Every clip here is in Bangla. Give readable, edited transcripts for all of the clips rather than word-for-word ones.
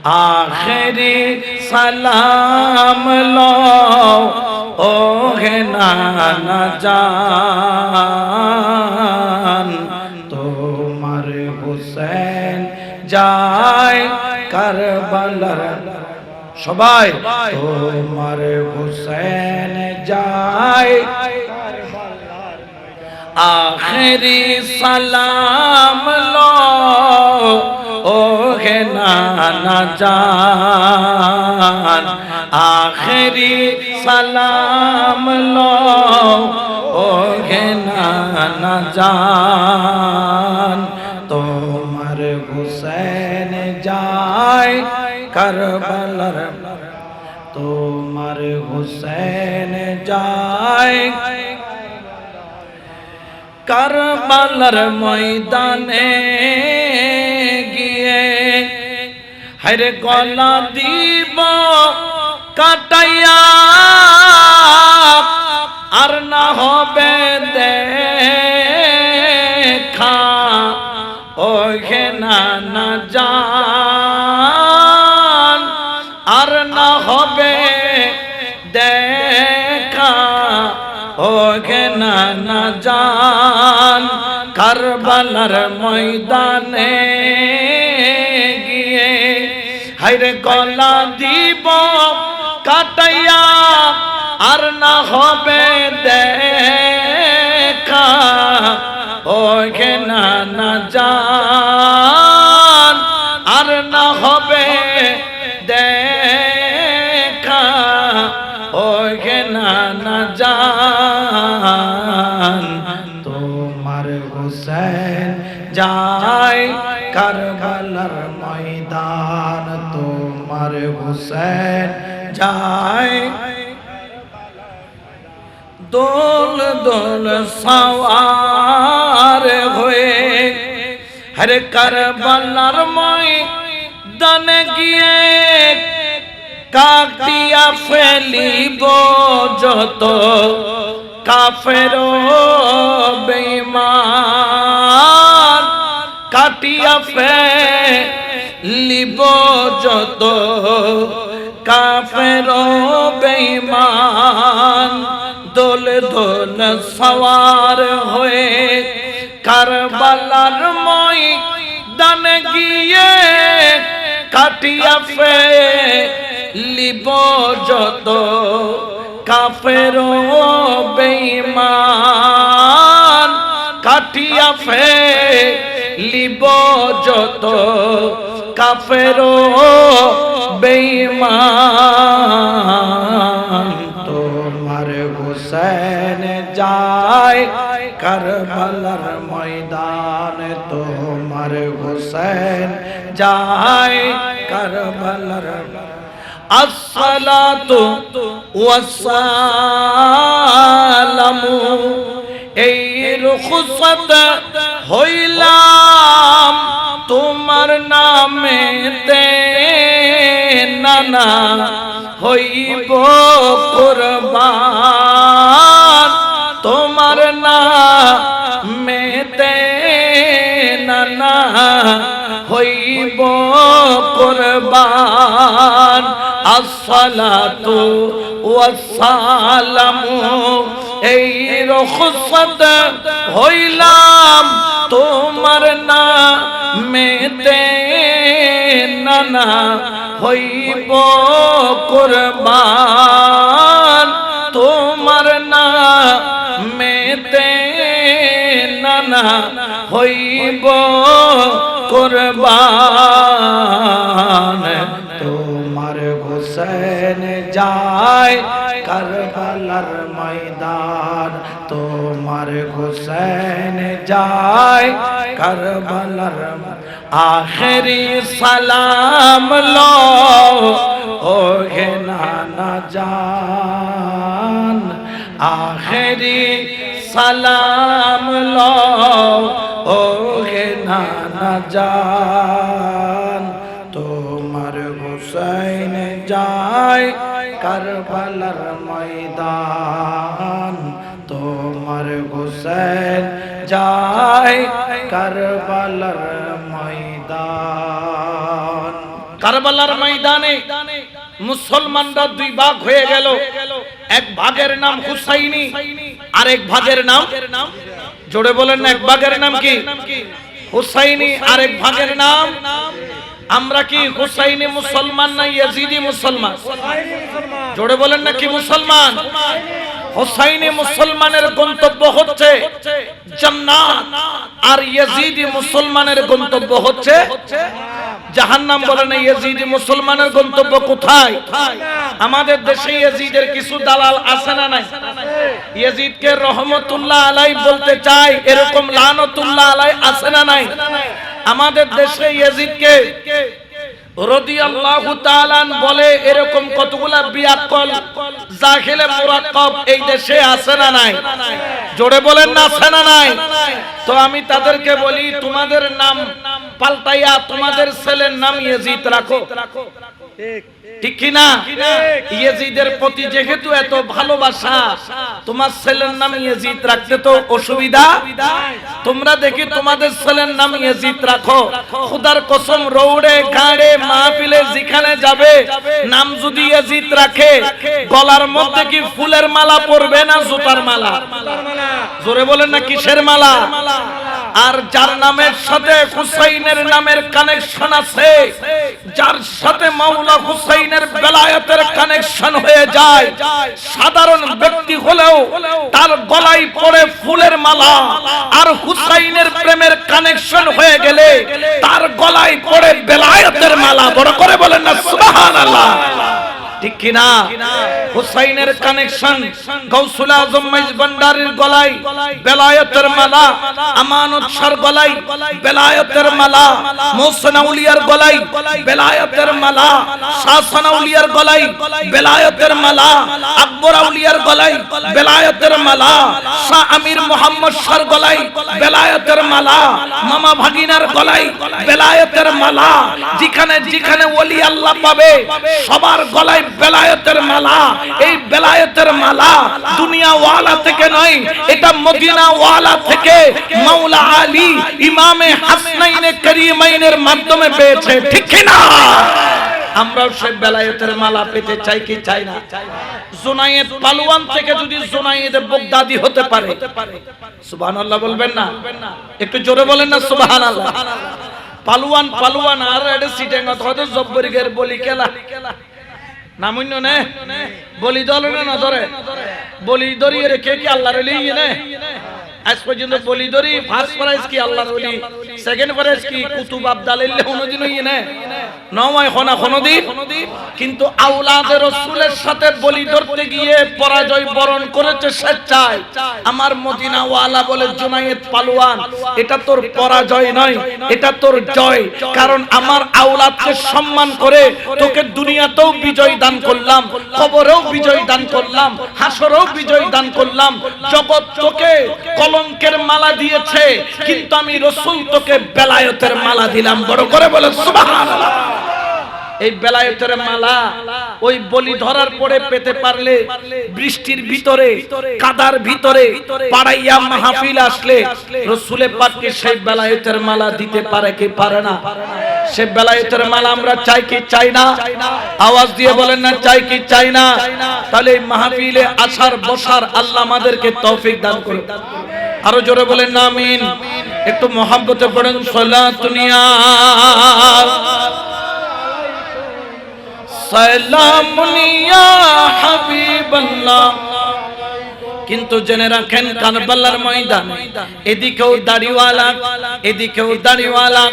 आखिरी सलाम लो ओ है नाना जान তোমার হুসেন যায় কারবালার সবাই তোমার হুসেন যায় आखिरी सलाम लो ओ है नाना जान आखिरी सलाम लो ओ है नाना जान তোমার হুসেন যায় কারবালার তোমার হুসেন যায় কারবালার ময়দানে গিয়ে হরে গলা দিব কাটাইয়া আর না হবে দেখা ওহে নানা জান আর না হবে দেখা ওহে নানা জান কারবালার ময়দানে গিয়ে হায়রে গলা দিব কাটাইয়া আর না হবে দেখা ওহে নানা জান আর না হবে দেখা ওহে নানা জান তোমার হুসেন যায় কারবালার ময়দান তোমার হুসেন যায় দোল দোল সওয়ার হয়ে হরে কারবালার ময়দানে গিয়ে কাটিয়া ফেলিব যত কাফের বেঈমান কাটিয়া ফেলিব যত কাফের বেঈমান দোল দোল সওয়ার হয়ে কারবালার ময়দানে গিয়ে কাটিয়া ফেলিব যত কাফের বেঈমান কাটিয়া ফেলিব যত কাফের বেঈমান তোমার হুসেন যায় কারবালার ময়দান তোমার হুসেন যায় কারবালার আসসালাতু ওয়াসসালামু এই রুখসত হইলাম তোমার নামেতে নানা হইব কুরবান তোমার নামেতে নানা হইব কুরবান আসসালাতু ওয়াসসালামু এই রুখসত হইলাম তোমার নামেতে নানা হইব কুরবান তোমার নামেতে নানা হইব কুরবান তোমার হুসেন যায় কারবালার ময়দান তোমার হুসেন যায় কারবালার आखिरी सलाम लो ओ गे नाना जान आखिरी सलाम लो ओ गे नाना जान তোমার হুসেন যায় কারবালার ময়দান তোমার হুসেন যায় কারবালার ময়দান কারবালার ময়দানে মুসলমানরা দুই ভাগ হয়ে গেল। এক ভাগের নাম হুসাইনি, আরেক ভাগের নাম, জোরে বলেন না, এক ভাগের নাম কি হুসাইনি, আরেক ভাগের নাম। আমরা কি হুসাইনি মুসলমান না ইয়াজিদি মুসলমান? জোরে বলেন না, কি মুসলমান? হুসাইনি মুসলমানের গন্তব্য হচ্ছে জান্নাত, আর ইয়াজিদি মুসলমানের গন্তব্য হচ্ছে জাহান্নাম। বলে না, ইয়াজিদি মুসলমানের গন্তব্য কোথায়? আমাদের দেশে ইয়াজিদের কিছু দালাল আছে না নাই? ইয়াজিদকে রহমতুল্লাহ আলাই বলতে চাই, এরকম লানতুল্লাহ আলাই আছে না নাই? আমাদের দেশে ইয়াজিদকে রাদিয়াল্লাহু তাআলা বলে, এরকম কতগুলা বিয়াক্কল জাহিলে মুরাক্কাব এই দেশে আছে না নাই? জোরে বলেন না, আছে না নাই? তো আমি তাদেরকে বলি, তোমাদের নাম পাল্টাইয়া তোমাদের ছেলের নাম ইয়াজিদ রাখো, ঠিক কি না? ইয়াজিদের প্রতি যেহেতু এত ভালোবাসা, তোমার ছেলের নাম ইয়াজিদ রাখতে তো অসুবিধা। তোমরা দেখি তোমাদের ছেলের নাম ইয়াজিদ রাখো। খোদার কসম, রৌড়ে গাড়ে মাহফিলে যেখানে যাবে, নাম যদি ইয়াজিদ রাখে, গলার মধ্যে কি ফুলের মালা পরবে না জুতার মালা? জোরে বলেন না, কিসের মালা? আর যার নামের সাথে হুসাইনের নামের কানেকশন আছে, যার সাথে মাওলা হুসাইনের বেলায়েতের কানেকশন হয়ে যায়, সাধারণ ব্যক্তি হলেও তার গলায় পড়ে ফুলের মালা, আর হুসাইনের প্রেমের কানেকশন হয়ে গেলে তার গলায় পড়ে বেলায়েতের মালা। বড় করে বলেন না সুবহানাল্লাহ, ঠিক কি না? হুসাইনের কানেকশন, গাউসুল আজম মাইজ ভান্ডারীর গলায় বেলায়েতের মালা, আমানত শাহর গলায় বেলায়েতের মালা, মুহসিন আউলিয়ার গলায় বেলায়েতের মালা, শাহ সানাউলিয়ার গলায় বেলায়েতের মালা, আকবর আউলিয়ার গলায় বেলায়েতের মালা, শাহ আমির মোহাম্মদ শাহর গলায় বেলায়েতের মালা, মামা ভাগিনার গলায় বেলায়েতের মালা। যেখানে যেখানে ওলি আল্লাহ পাবে, সবার গলায় বেলায়েতের মালা। এই বেলায়েতের মালা দুনিয়া ওয়ালা থেকে নয়, এটা মদিনা ওয়ালা থেকে মাওলা আলী ইমামে হাসনাইনে করিমাইনের মাধ্যমে পেয়েছে, ঠিক কি না? আমরাও সেই বেলায়েতের মালা পেতে চাই কি চাই না? জুনায়েদ পালোয়ান থেকে যদি জুনায়েদ বাগদাদি হতে পারে, সুবহানাল্লাহ বলবেন না? একটু জোরে বলেন না সুবহানাল্লাহ। পালোয়ান পালোয়ান আর এটা সিটেঙ্গত হতে জব্বরিগের বলি খেলা নামুন্য নে, বলি দল না ধরে, বলি ধরিয়ে রেখে কি আল্লাহর ওলি নে? আজ পর্যন্ত বলি ধরি ফার্স্ট প্রাইজ কি আল্লাহর ওলি, সেকেন্ড প্রাইজ কি কুতুব আব্দালিল্লাহ কোনদিন হই নে? নয় খনা কোনদিন। কিন্তু আওলাদে রাসূলের সাথে বলি ধরতে গিয়ে পরাজয় বরণ করেছে স্বেচ্ছায় আমার মদিনা ওয়ালা বলে জুনায়েদ পালোয়ান। এটা তোর পরাজয় নয়, এটা তোর জয়। কারণ আমার আওলাদকে সম্মান করে তোকে দুনিয়াতেও বিজয় দান করলাম, কবরেও বিজয় দান করলাম, হাসরেও বিজয় দান করলাম। জগৎ তোকে কলঙ্কের মালা দিয়েছে, কিন্তু আমি রাসূল তোকে বেলায়েতের মালা দিলাম। বড় করে বলে সুবহানাল্লাহ। এই বেলায়েতের মালা ওই বলি ধরার পরে পেতে পারলে, বৃষ্টির ভিতরে কাদার ভিতরে পাড়াইয়া মাহফিল আসলে রাসূলে পাককে সেই বেলায়েতের মালা দিতে পারে কি পারে না? সে বেলায়েতের মালা আমরা চাই কি চাই না? আওয়াজ দিয়ে বলেন না, চাই কি চাই না? তাহলে এই মাহফিলে আসার বসার আল্লাহ আমাদেরকে তৌফিক দান করুন। আরো জোরে বলেন না আমিন। একটু মহব্বতে পড়েন সালাতুনিয়া সালামুনিয়া হাবিবাল্লাহ। কিন্তু জেনে রাখেন কারবালার ময়দান, এদিকেও দাড়িওয়ালা এদিকেও দাড়িওয়ালা,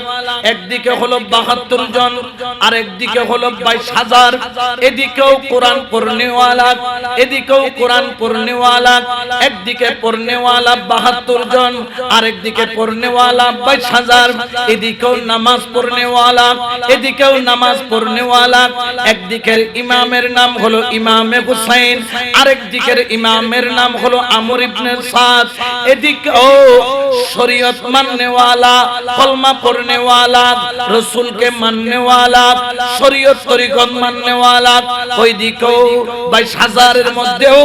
একদিকে হলো ৭২ জন আর একদিকে হলো ২২,০০০। এদিকেও কোরআন পড়নেওয়ালা এদিকেও কোরআন পড়নেওয়ালা, একদিকে পড়নেওয়ালা ৭২ জন আর একদিকে পড়নেওয়ালা ২২,০০০। এদিকেও নামাজ পড়নেওয়ালা এদিকেও নামাজ পড়নেওয়ালা। একদিকের ইমামের নাম হলো ইমামে হুসাইন, আরেক দিকের ইমামের নাম হলো আমর ইবনে সাদ, এদিকে ও শরীয়ত মাননে ওয়ালা, কলমা পড়নে ওয়ালা, রাসূলকে মাননে ওয়ালা, শরীয়ত তরিকত মাননে ওয়ালা। ওইদিকেও 22,000 এর মধ্যেও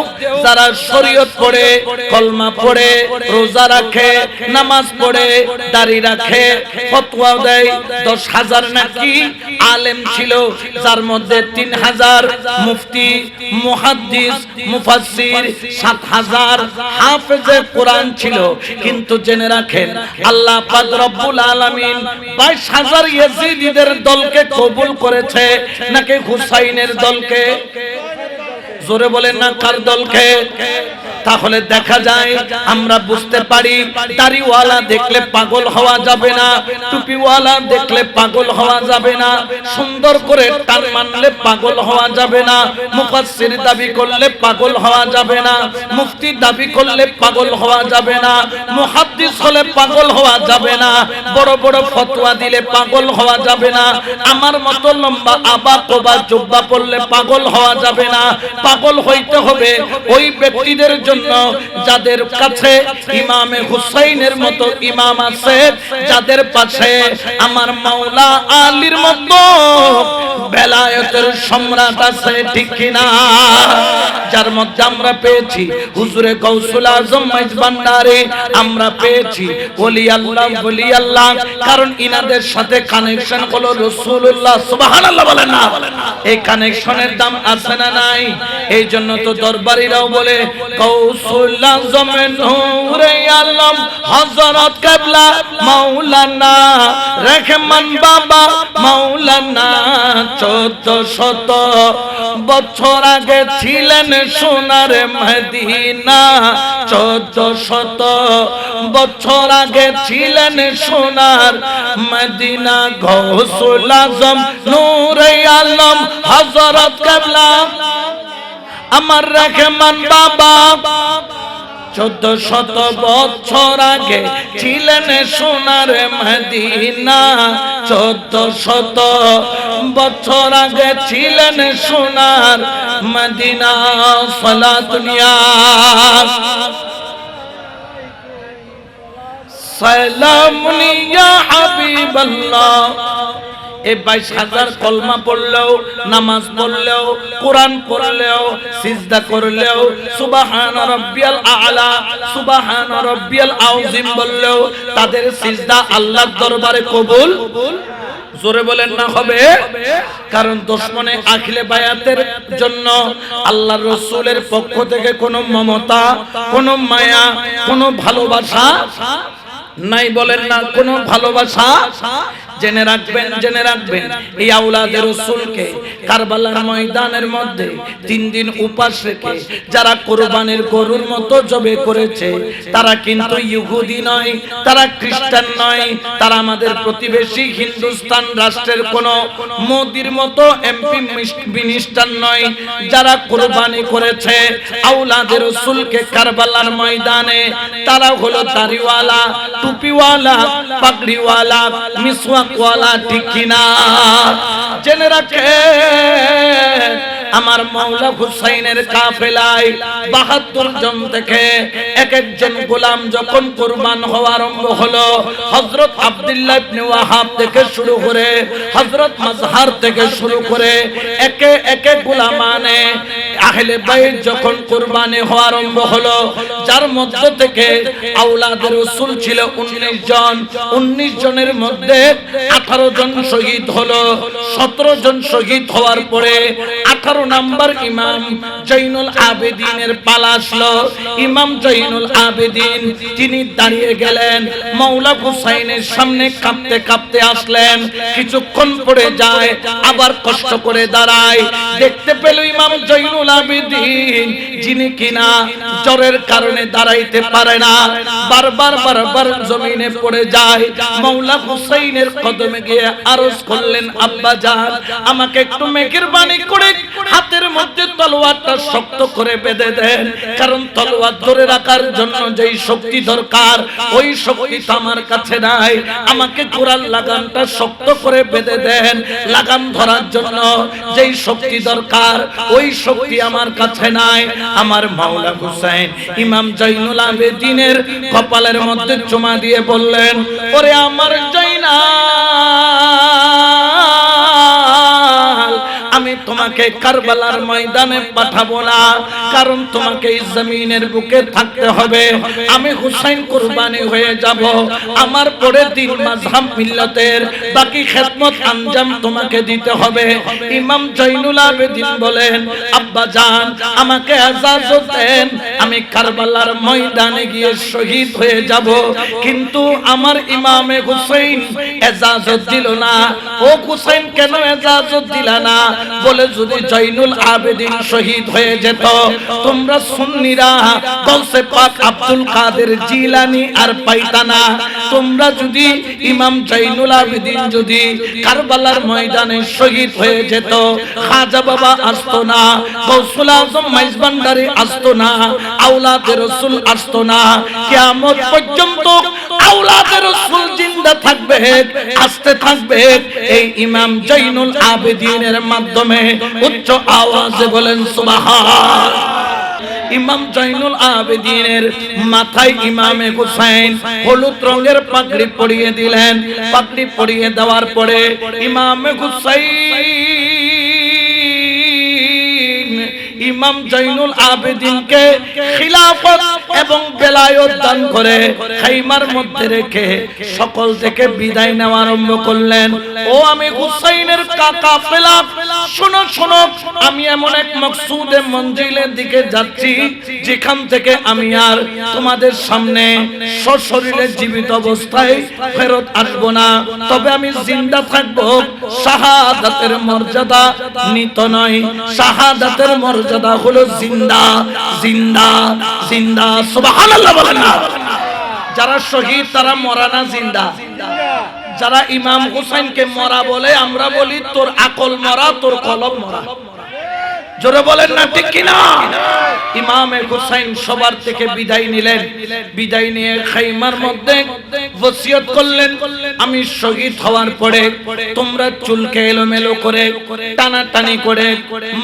যারা শরীয়ত পড়ে, কলমা পড়ে, রোজা রাখে, নামাজ পড়ে, দাড়ি রাখে, ফতোয়া দেয়, 10,000 নাকি আলেম ছিল, যার মধ্যে 3,000 মুফতি, মুহাদ্দিস, মুফাসসির, 7,000 হাফেজে কোরআন ছিল। কিন্তু জেনে রাখেন আল্লাহ পাক রব্বুল আলামিন 22,000 ইয়াজিদীদের দলকে কবুল করেছে নাকি হুসাইনের দলকে? জোরে বলেন না, কার দলকে? তাহলে দেখা যায়, আমরা বুঝতে পারি দাড়িওয়ালা দেখলে পাগল হওয়া যাবে না, টুপিওয়ালা দেখলে পাগল হওয়া যাবে না, সুন্দর করে টান মানলে পাগল হওয়া যাবে না, মুফাসসির দাবি করলে পাগল হওয়া যাবে না, মুফতি দাবি করলে পাগল হওয়া যাবে না, মুহাদ্দিস হলে পাগল হওয়া যাবে না, বড় বড় ফতোয়া দিলে পাগল হওয়া যাবে না, আমার মতো লম্বা আবা কোবা জুব্বা পরলে পাগল হওয়া যাবে না। পাগল হইতে হবে ওই ব্যক্তিদের জন্য যাদের কাছে ইমামে হুসাইনের মতো ইমাম আছে, যাদের পাশে আমার মাওলা আলীর মতো বেলায়েতের সম্রাট আছে, ঠিক কিনা? যার মধ্যে আমরা পেয়েছি হুজুরে গাউসুল আজম মাইজ ভান্ডারী, আমরা পেয়েছি ওলি আল্লাহ, কারণ ইনাদের সাথে কানেকশন হলো রাসূলুল্লাহ। সুবহানাল্লাহ বলেন না? এই কানেকশনের দাম আছে না নাই? এই জন্য তো দরবারিরাও বলে গাউসুল আজম নূরে আলম হযরত কিবলা মাওলানা রহমান বাবা মাওলানা 1400 বছর আগে ছিলেন সোনার মদিনা, 1400 বছর আগে ছিলেন সোনার মদিনা। গাউসুল আজম নূরে আলম হযরত কিবলা আমার রহমান বাবা 1400 বছর আগে ছিলেন সোনার মদিনা, 1400 বছর আগে ছিলেন সোনার মদিনা। সালাতুন ইয়া সালামুন ইয়া হাবিবাল্লাহ। এই 22,000 কলমা পড়লেও, নামাজ পড়লেও, কোরআন পড়লেও, সিজদা করলেও, সুবহান রাব্বিয়াল আ'লা, সুবহান রাব্বিয়াল আযীম বললেও তাদের সিজদা আল্লাহর দরবারে কবুল। জোরে বলেন না হবে? কারণ দুশমনে আখিলে বায়াতের জন্য আল্লাহর রাসূলের পক্ষ থেকে কোনো মমতা, কোনো মায়া, কোনো ভালোবাসা নাই। বলেন না, কোনো ভালোবাসা। জেনে রাখবেন, জেনে রাখবেন, এই আওলাদে রাসূলকে কারবালার ময়দানের মধ্যে 3 দিন উপাস রেখে যারা কুরবানির গরুর মতো জবে করেছে, তারা কিন্তু ইহুদি নয়, তারা খ্রিস্টান নয়, তারা আমাদের প্রতিবেশী হিন্দুস্তান রাষ্ট্রের কোন মোদির মতো এমপি মিনিস্টার নয়। যারা কুরবানি করেছে আওলাদে রাসূলকে কারবালার ময়দানে, তারা হলো দাড়িওয়ালা, টুপিওয়ালা, পাগড়িওয়ালা, মিসওয়াক ওয়ালা, ঠিক কিনা? জেনে রাখেন আমার মাওলা হুসাইনের কাফেলায় 72 জন থেকে এক একজন গোলাম যখন কুরবান হওয়া আরম্ভ হলো, হযরত আব্দুল্লাহ ইবনে ওয়াহাব থেকে শুরু করে, হযরত মাজহার থেকে শুরু করে একে একে গোলাম আনে আহলে বাইত যখন কুরবানি হওয়া আরম্ভ হলো, যার মধ্য থেকে আওলাদে রাসূল ছিল 19 জন। 19 জনের মধ্যে 18 জন শহীদ হলো। 17 জন শহীদ হওয়ার পরে 18 নাম্বার ইমাম জৈনুল আবেদিনের পালা আসলো। ইমাম জৈনুল আবেদিন তিনি দাঁড়িয়ে গেলেন, মাওলা হুসাইনের সামনে কাঁপতে কাঁপতে আসলেন। কিছুক্ষণ পরে যায়, আবার কষ্ট করে দাঁড়ায়। দেখতে পেল ইমাম জৈনুল আবেদিন যিনি কিনা জ্বরের কারণে দাঁড়াইতে পারে না, বারবার বারবার জমিনে পড়ে যায়। মাওলা হুসাইনের কদমে গিয়ে আরজ করলেন, আব্বা জান আমাকে একটু মেহেরবানি করে হাতের মধ্যে তলোয়ারটা শক্ত করে বেঁধে দেন, কারণ তলোয়ার ধরে রাখার জন্য যেই শক্তি দরকার ওই শক্তি তো আমার কাছে নাই। আমাকে কোরআন লাগামটা শক্ত করে বেঁধে দেন, লাগাম ধরার জন্য যেই শক্তি দরকার ওই শক্তি আমার কাছে নাই। আমার মাওলা হুসাইন ইমাম জয়নুল আবেদিনের কপালের মধ্যে চুমা দিয়ে বললেন, ওরে আমার জয়নাল, আমি তোমাকে কারবালার ময়দানে পাঠাবো না, কারণ তোমাকে এই জমিনের বুকে থাকতে হবে। আমি হুসাইন কুরবানি হয়ে যাব, আমার পরে দিন মাযহাব মিল্লাতের বাকি খেদমত আঞ্জাম তোমাকে দিতে হবে। ইমাম জয়নুল আবেদিন বলেন, আব্বা জান আমাকে ইজাজত দেন, আমি কারবালার ময়দানে গিয়ে শহীদ হয়ে যাব। কিন্তু আমার ইমামে হুসাইন ইজাজত দিল না। ও হুসাইন কেন ইজাজত দিলা না? বলে যদি জয়নুল আবেদিন শহীদ হয়ে যেত, তোমরা সুন্নিরা গৌসে পাক আব্দুল কাদের জিলানী আর পাইতা না। তোমরা যদি ইমাম জয়নুল আবেদিন যদি কারবালার ময়দানে শহীদ হয়ে যেত, খাজা বাবা আসতো না, গৌসুল আজম মাইজভান্ডারী আসতো না, আওলাদে রাসূল আসতো না। কিয়ামত পর্যন্ত আওলাদে রাসূল জিন্দা থাকবে, আসতে থাকবে এই ইমাম জয়নুল আবেদিনের মাধ্যমে। উচ্চ আওয়াজে বলেন সুবহান। ইমাম জয়নুল আবেদিনের মাথায় ইমামে হুসাইন হলুদ রঙের পাগড়ি পরিয়ে দিলেন। পাগড়ি পরিয়ে দেওয়ার পরে ইমামে হুসাইন ইমাম জয়নুল আবেদিনকে খিলাফত এবং বেলায়েত দান করে খাইমার মধ্যে রেখে সকল থেকে বিদায় নেওয়া আরম্ভ করলেন। ও আমি হুসাইনের কাফেলা, শোনো শোনো, আমি এমন এক মকসুদে মঞ্জিলের দিকে যাচ্ছি যেখান থেকে আমি আর তোমাদের সামনে সশরীরে জীবিত অবস্থায় ফেরত আসবো না, তবে আমি জিন্দা থাকবো। শাহাদাতের মর্যাদা নিত নয়, শাহাদাতের মর্যাদা হলো জিন্দা জিন্দা জিন্দা। সুবহানাল্লাহ বলেন না। যারা শহীদ তারা মরা না, জিন্দা। যারা ইমাম হুসাইনকে মরা বলে, আমরা বলি তোর আকল মরা, তোর কলম মরা। জোরে বলেন না ঠিক কিনা? ইমামে হুসাইন সবার থেকে বিদায় নিলেন। বিদায় নিয়ে খাইমার মধ্যে ওসিয়ত করলেন, আমি শহীদ হওয়ার পরে তোমরা চুলকে এলোমেলো করে টানাটানি করে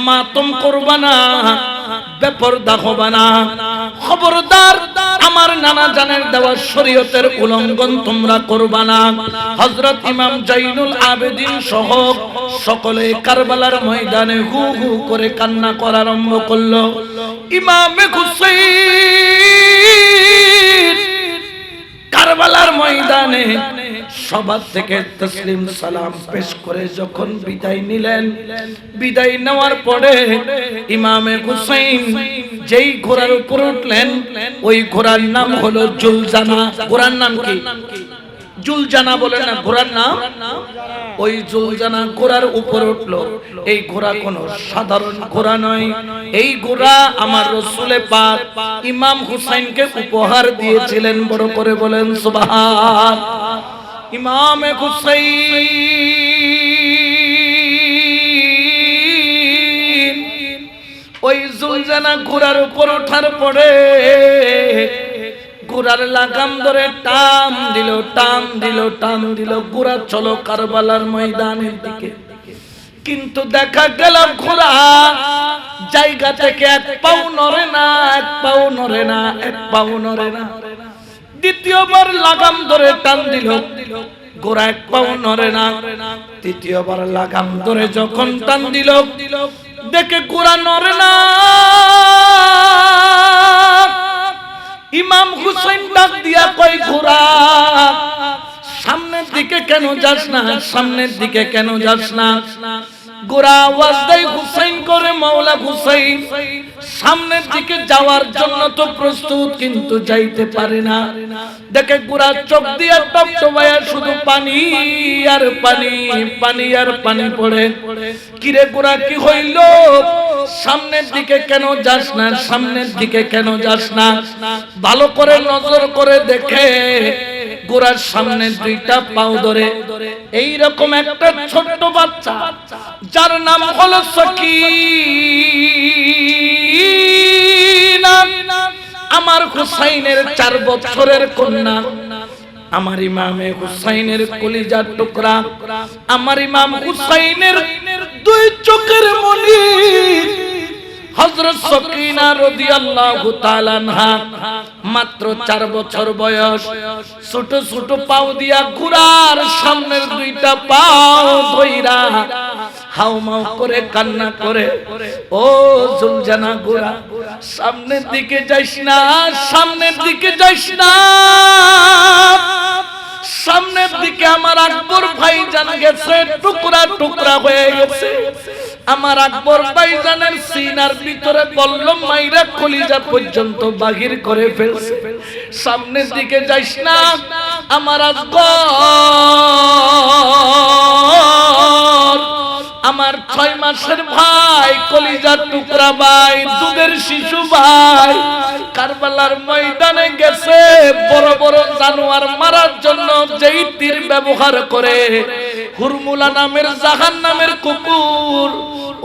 মাতম করবা না, বেপরদা হবা না। খবরদার আমার নানা জানের দেওয়া শরীয়তের উল্লঙ্ঘন তোমরা করবা না। হযরত ইমাম জয়নুল আবেদিন সহ সকলে কারবালার ময়দানে হু হু করে কান্না করা আরম্ভ করলো। ইমামে হুসাইন কারবালার ময়দানে সবার থেকে তাসলিম সালাম পেশ করে যখন বিদায় নিলেন, বিদায় নেওয়ার পরে ইমামে হুসাইন যেই ঘোড়ার উপর উঠলেন, ওই ঘোড়ার নাম হলো জুলজানা। ঘোড়ার নাম কি? জুলজানা বলে না, ঘোড়ার নাম ওই জুলজানা। ঘোড়ার উপর উঠলো। এই ঘোড়া কোনো সাধারণ ঘোড়া নয়, এই ঘোড়া আমার রাসূলে পাক ইমাম হুসাইনকে উপহার দিয়েছিলেন। বড় করে বলেন সুবহান। ইমামে হুসাইন ওই জুলজানা ঘোড়ার উপর ওঠার পরে ঘোড়ার লাগাম ধরে টান দিল, টান দিল, টান দিল। ঘোড়া চলো কারবালার ময়দানের দিকে। কিন্তু দেখা গেল ঘোড়া জায়গা থেকে এক পাও নড়ে না, এক পাও নড়ে না, এক পাও নড়ে না। দ্বিতীয়বার লাগাম ধরে টান দিল, ঘোড়া এক পাও নড়ে না। তৃতীয়বার লাগাম ধরে যখন টান দিল, দেখে ঘোড়া নড়ে না। ইমাম হুসাইন ডাক দিয়া কয়, ঘোড়া সামনের দিকে কেন যাস না, সামনের দিকে কেন যাস না? ঘোড়া আওয়াজ দেয় হুসাইন করে, মাওলা হুসাইন সামনের দিকে যাওয়ার জন্য তো প্রস্তুত, কিন্তু যাইতে পারে না। দেখে ঘোড়া চোখ দিয়া টপটপায়া শুধু পানি আর পানি, পানি আর পানি পড়ে। কিরে ঘোড়া কি হইল? সামনের দিকে কেন যাস না, সামনের দিকে কেন যাস না? ভালো করে নজর করে দেখে ঘোড়ার সামনে দুইটা পাও ধরে এইরকম একটা ছোট্ট বাচ্চা, যার নাম হলো সকিনা, আমার হুসাইনের 4 বছরের কন্যা, আমার ইমামে হুসাইনের কলিজার টুকরা, আমার ইমাম হুসাইনের 2 চোখের মণি হযরত সকিনা রাদিয়াল্লাহু তাআলা আনহা মাত্র 4 বছর বয়স, ছোট ছোট পাও দিয়া ঘোড়ার সামনের দুইটা পাও ধইরা হাউমাউ করে কান্না করে, ও জুলজানা ঘোড়া সামনের দিকে যাইস না, সামনের দিকে যাইস না, সামনের দিকে আমার আকবর ভাইজান গেছে, টুকরা টুকরা হয়ে গেছে। আমার আকবর ভাইজানের সিনার ভিতরে বললাম মাইরা কলিজা পর্যন্ত বাহির করে ফেলছে। সামনের দিকে যাইস না আমার আকবর, আমার 6 মাসের ভাই, কলিজার টুকরা ভাই, দুধের শিশু ভাই কারবালার ময়দানে গেছে বড় বড় জানোয়ার মারার জন্য যেই তীর ব্যবহার করে, হুরমুলা নামের জাহান্নামের কুকুর,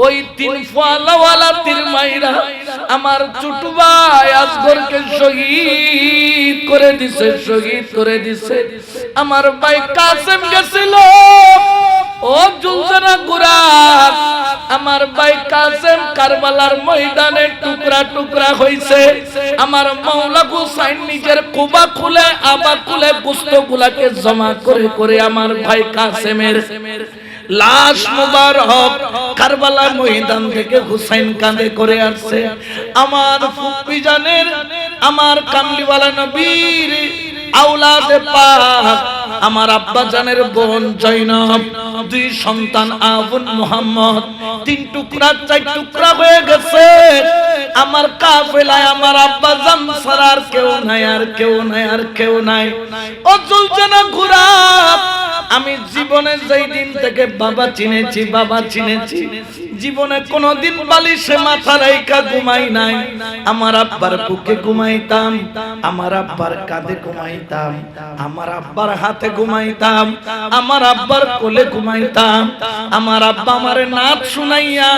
ওই 3 ফোয়ালাওয়ালা তীর মাইরা আমার ছোট ভাই আসগরকে শহীদ করে দিছে, শহীদ করে দিছে। আমার ভাই কাসেম গেছিল, ও জুলজানা ঘোড়া, আমার ভাই কাসেম কারবালার ময়দানে টুকরা টুকরা হইছে। আমার মাওলা হুসাইন নিজের কুবা খুলে আবা খুলে গোশতগুলাকে জমা করে করে আমার ভাই কাসেমের লাশ মুবারক কারবালা ময়দান থেকে হুসাইন কাঁধে করে আসছে। আমার ফুপি জানের, আমার কামলিওয়ালা নবীর আওলাদে পাক, আমার আব্বা জানের বোন জয়নব, 2 সন্তান আবুল মুহাম্মদ, 3 টুকরা 4 টুকরা হয়ে গেছে। আমার কাফেলায় আমার আব্বা জান ছাড়া আর কেউ নাই, আর কেউ নাই, আর কেউ নাই। ও জুলজানা ঘোড়া, আমি জীবনে যেই দিন থেকে বাবা চিনেছি, বাবা চিনেছি, জীবনে কোনদিন বালিশে মাথা রাইখা ঘুমাই নাই। আমার আব্বার বুকে ঘুমাইতাম, আমার আব্বার কাঁধে ঘুমাইতাম, আমার আব্বার হাতে ঘুমাইতাম, আমার আব্বার কোলে ঘুমাইতাম। আমার আব্বা আমারে নাচ শুনাইয়া,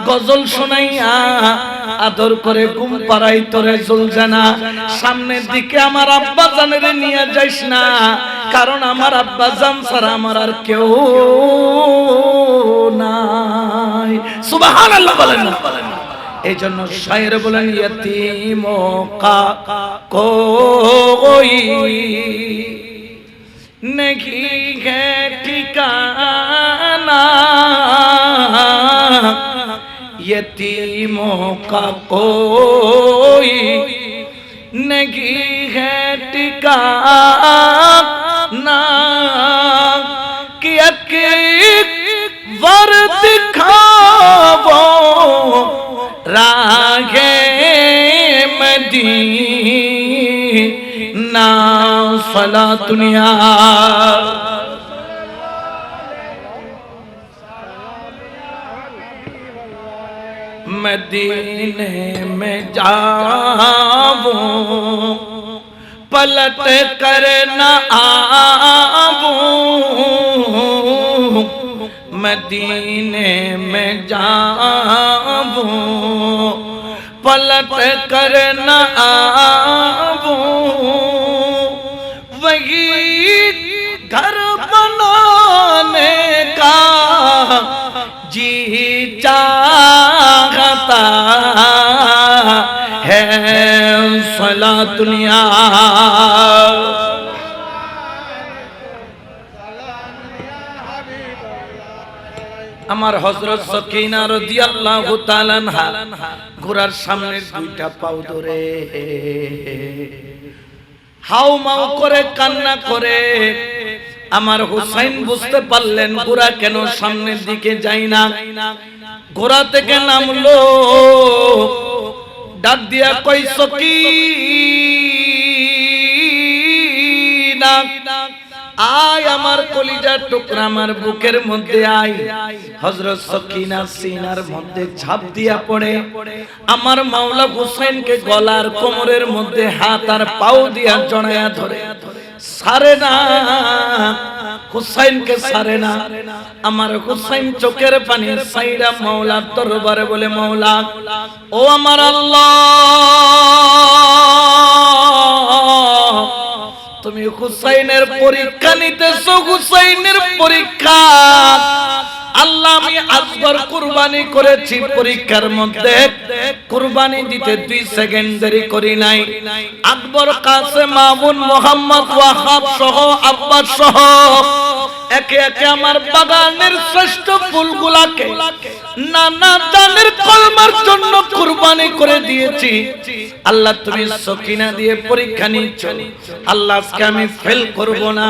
গজল শুনাইয়া আদর করে ঘুম পাড়াইতো রে জুলজানা। সামনের দিকে আমার আব্বা জানেরে নিয়ে যাইস না, কারণ আমার আব্বা জান ছাড়া আমার আর কেউ নাই। সুবহানাল্লাহ বলেন না। এই জন্য শায়ের বলেন, ইয়তীম কা কোই নেহি হে ঠিকানা, यतीमों का कोई नहीं है ठिकाना, कि एक वर दिखाओ राहे मदीना फला दुनिया। मदीने में जाऊं पलट कर न आऊं, मदीने में जाऊं पलट कर न आऊं, वही घर बनाने का जी चाहता है फला दुनिया। আমার হযরত সকিনা রাদিয়াল্লাহু তাআলা আনহা ঘোড়ার সামনে 2টা পাও ধরে হাউমাউ করে কান্না করে। আমার হুসাইন বুঝতে পারলেন ঘোড়া কেন সামনের দিকে যায় না। ঘোড়া থেকে নামলো, ডাক দিয়া কই সকিনা, আয় আমার কলিজার টুকরা, আমার বুকের মধ্যে আয়। হযরত সকিনা সিনার মধ্যে ঝাঁপ দিয়া পড়ে আমার মাওলা হুসাইনকে গলার কোমরের মধ্যে হাত আর পাও দিয়া জড়ায়া ধরে, সারে না হুসাইনকে, সারে না। আমার হুসাইন চোখের পানি সাইরা মাওলার দরবারে বলে, মাওলা ও আমার আল্লাহ, তুমি হুসাইনের পরীক্ষা নিতেছো, হুসাইনের পরীক্ষা আল্লাহ আমি আসগর কুরবানি করেছি পরীক্ষার মধ্যে, কুরবানি দিতে 2 সেকেন্ড দেরি করি নাই। আকবর, কাসেম, মামুন, মোহাম্মদ, ওয়াহাব সহ আব্বাস সহ একে একে আমার বাগানের শ্রেষ্ঠ ফুলগুলাকে নানা জানের কলমার জন্য কুরবানি করে দিয়েছি। আল্লাহ তুমি সকিনা দিয়ে পরীক্ষা নিচ্ছ। আল্লাহ আজকে আমি ফেল করব না,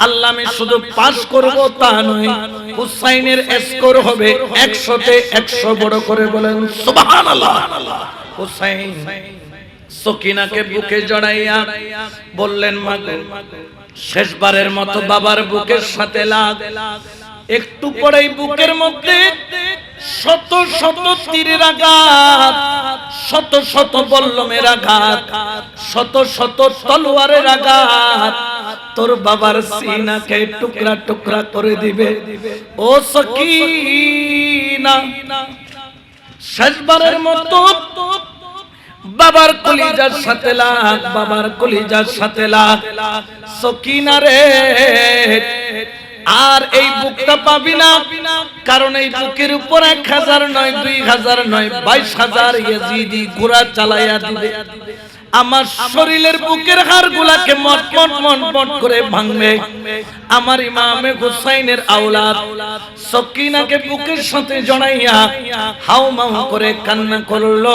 আল্লাহ আমি শুধু পাস করব তা নয়, হুসাইনের স্কোর হবে 100তে 100। বড় করে বলেন সুবহানাল্লাহ। হুসাইন সকিনাকে বুকে জড়াইয়া বললেন, মা শেষবারের মতো বাবার বুকের সাথে লাগ। একটু পরেই বুকের মধ্যে শত শত তীরের আঘাত, শত শত বল্লমের আঘাত, শত শত তলোয়ারের আঘাত তোর বাবার সিনাকে টুকরা টুকরা করে দিবে। ও সকিনা, শেষবারের মতো বাবার কলিজার সাথে লাগ, বাবার কলিজার সাথে লাগ সকিনা রে। আর এই বুকটা পাবি না, কারণ এই বুকের উপর 1000 নয়, 2000 নয়, 22000 ইয়াজিদি ঘোড়া চালাইয়া দিবে। আমার শরীরের বুকের হাড়গুলাকে মটমট মটমট করে ভাঙবে। আমার ইমামে হুসাইনের আওলাদ সকিনাকে বুকের সাথে জড়াইয়া হাউমাউ করে কান্না করলো।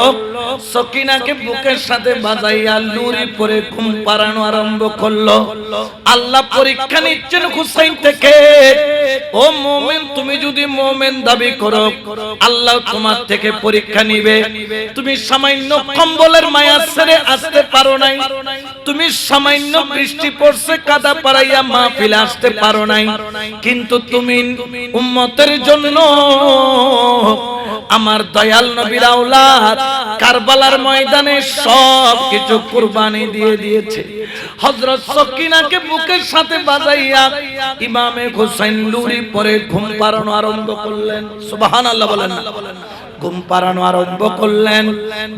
সকিনাকে বুকের সাথে বাজাইয়া লুরি পরে ঘুম পাড়ানো আরম্ভ করলো। আল্লাহ পরীক্ষা নিচ্ছেন হুসাইন থেকে। ও মুমিন, তুমি যদি মুমিন দাবি করো, আল্লাহ তোমার থেকে পরীক্ষা নিবে। তুমি সামান্য কম্বলের মায়া ছেড়ে আসতে পারো নাই, তুমি সামান্য বৃষ্টি পড়ছে কাদা পাড়াইয়া মাহফিলে আসতে পারো নাই, কিন্তু তুমি উম্মতের জন্য আমার দয়াল নবীর আওলাদ কারবালার ময়দানে সব কিছু কুরবানি দিয়ে দিয়েছে। হযরত সকিনাকে বুকের সাথে বাজাইয়া ইমামে হুসাইন লুরি পরে ঘুম পাড়ানো আরম্ভ করলেন। সুবহানাল্লাহ বলেন না। ঘুম পাড়ানো আরম্ভ করলেন,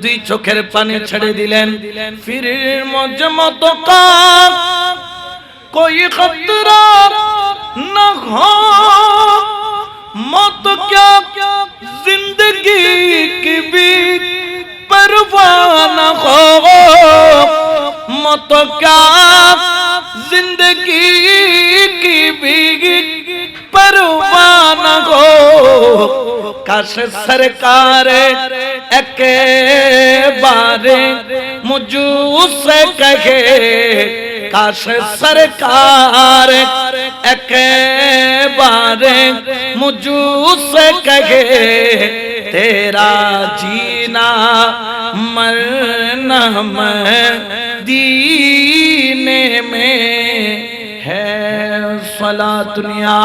2 চোখের পানি ছেড়ে দিলেন। ফিরের মধ্যে মতো কাক कोई खतरा न हो, मौत क्या जिंदगी की भी परवाह न हो, मौत क्या जिंदगी की भी परवाह न हो। काश सरकार एके बारे मुझसे कहे, काश सरकार एके बारे मुझसे कहे, तेरा जीना मरना मदीने में है सला दुनिया।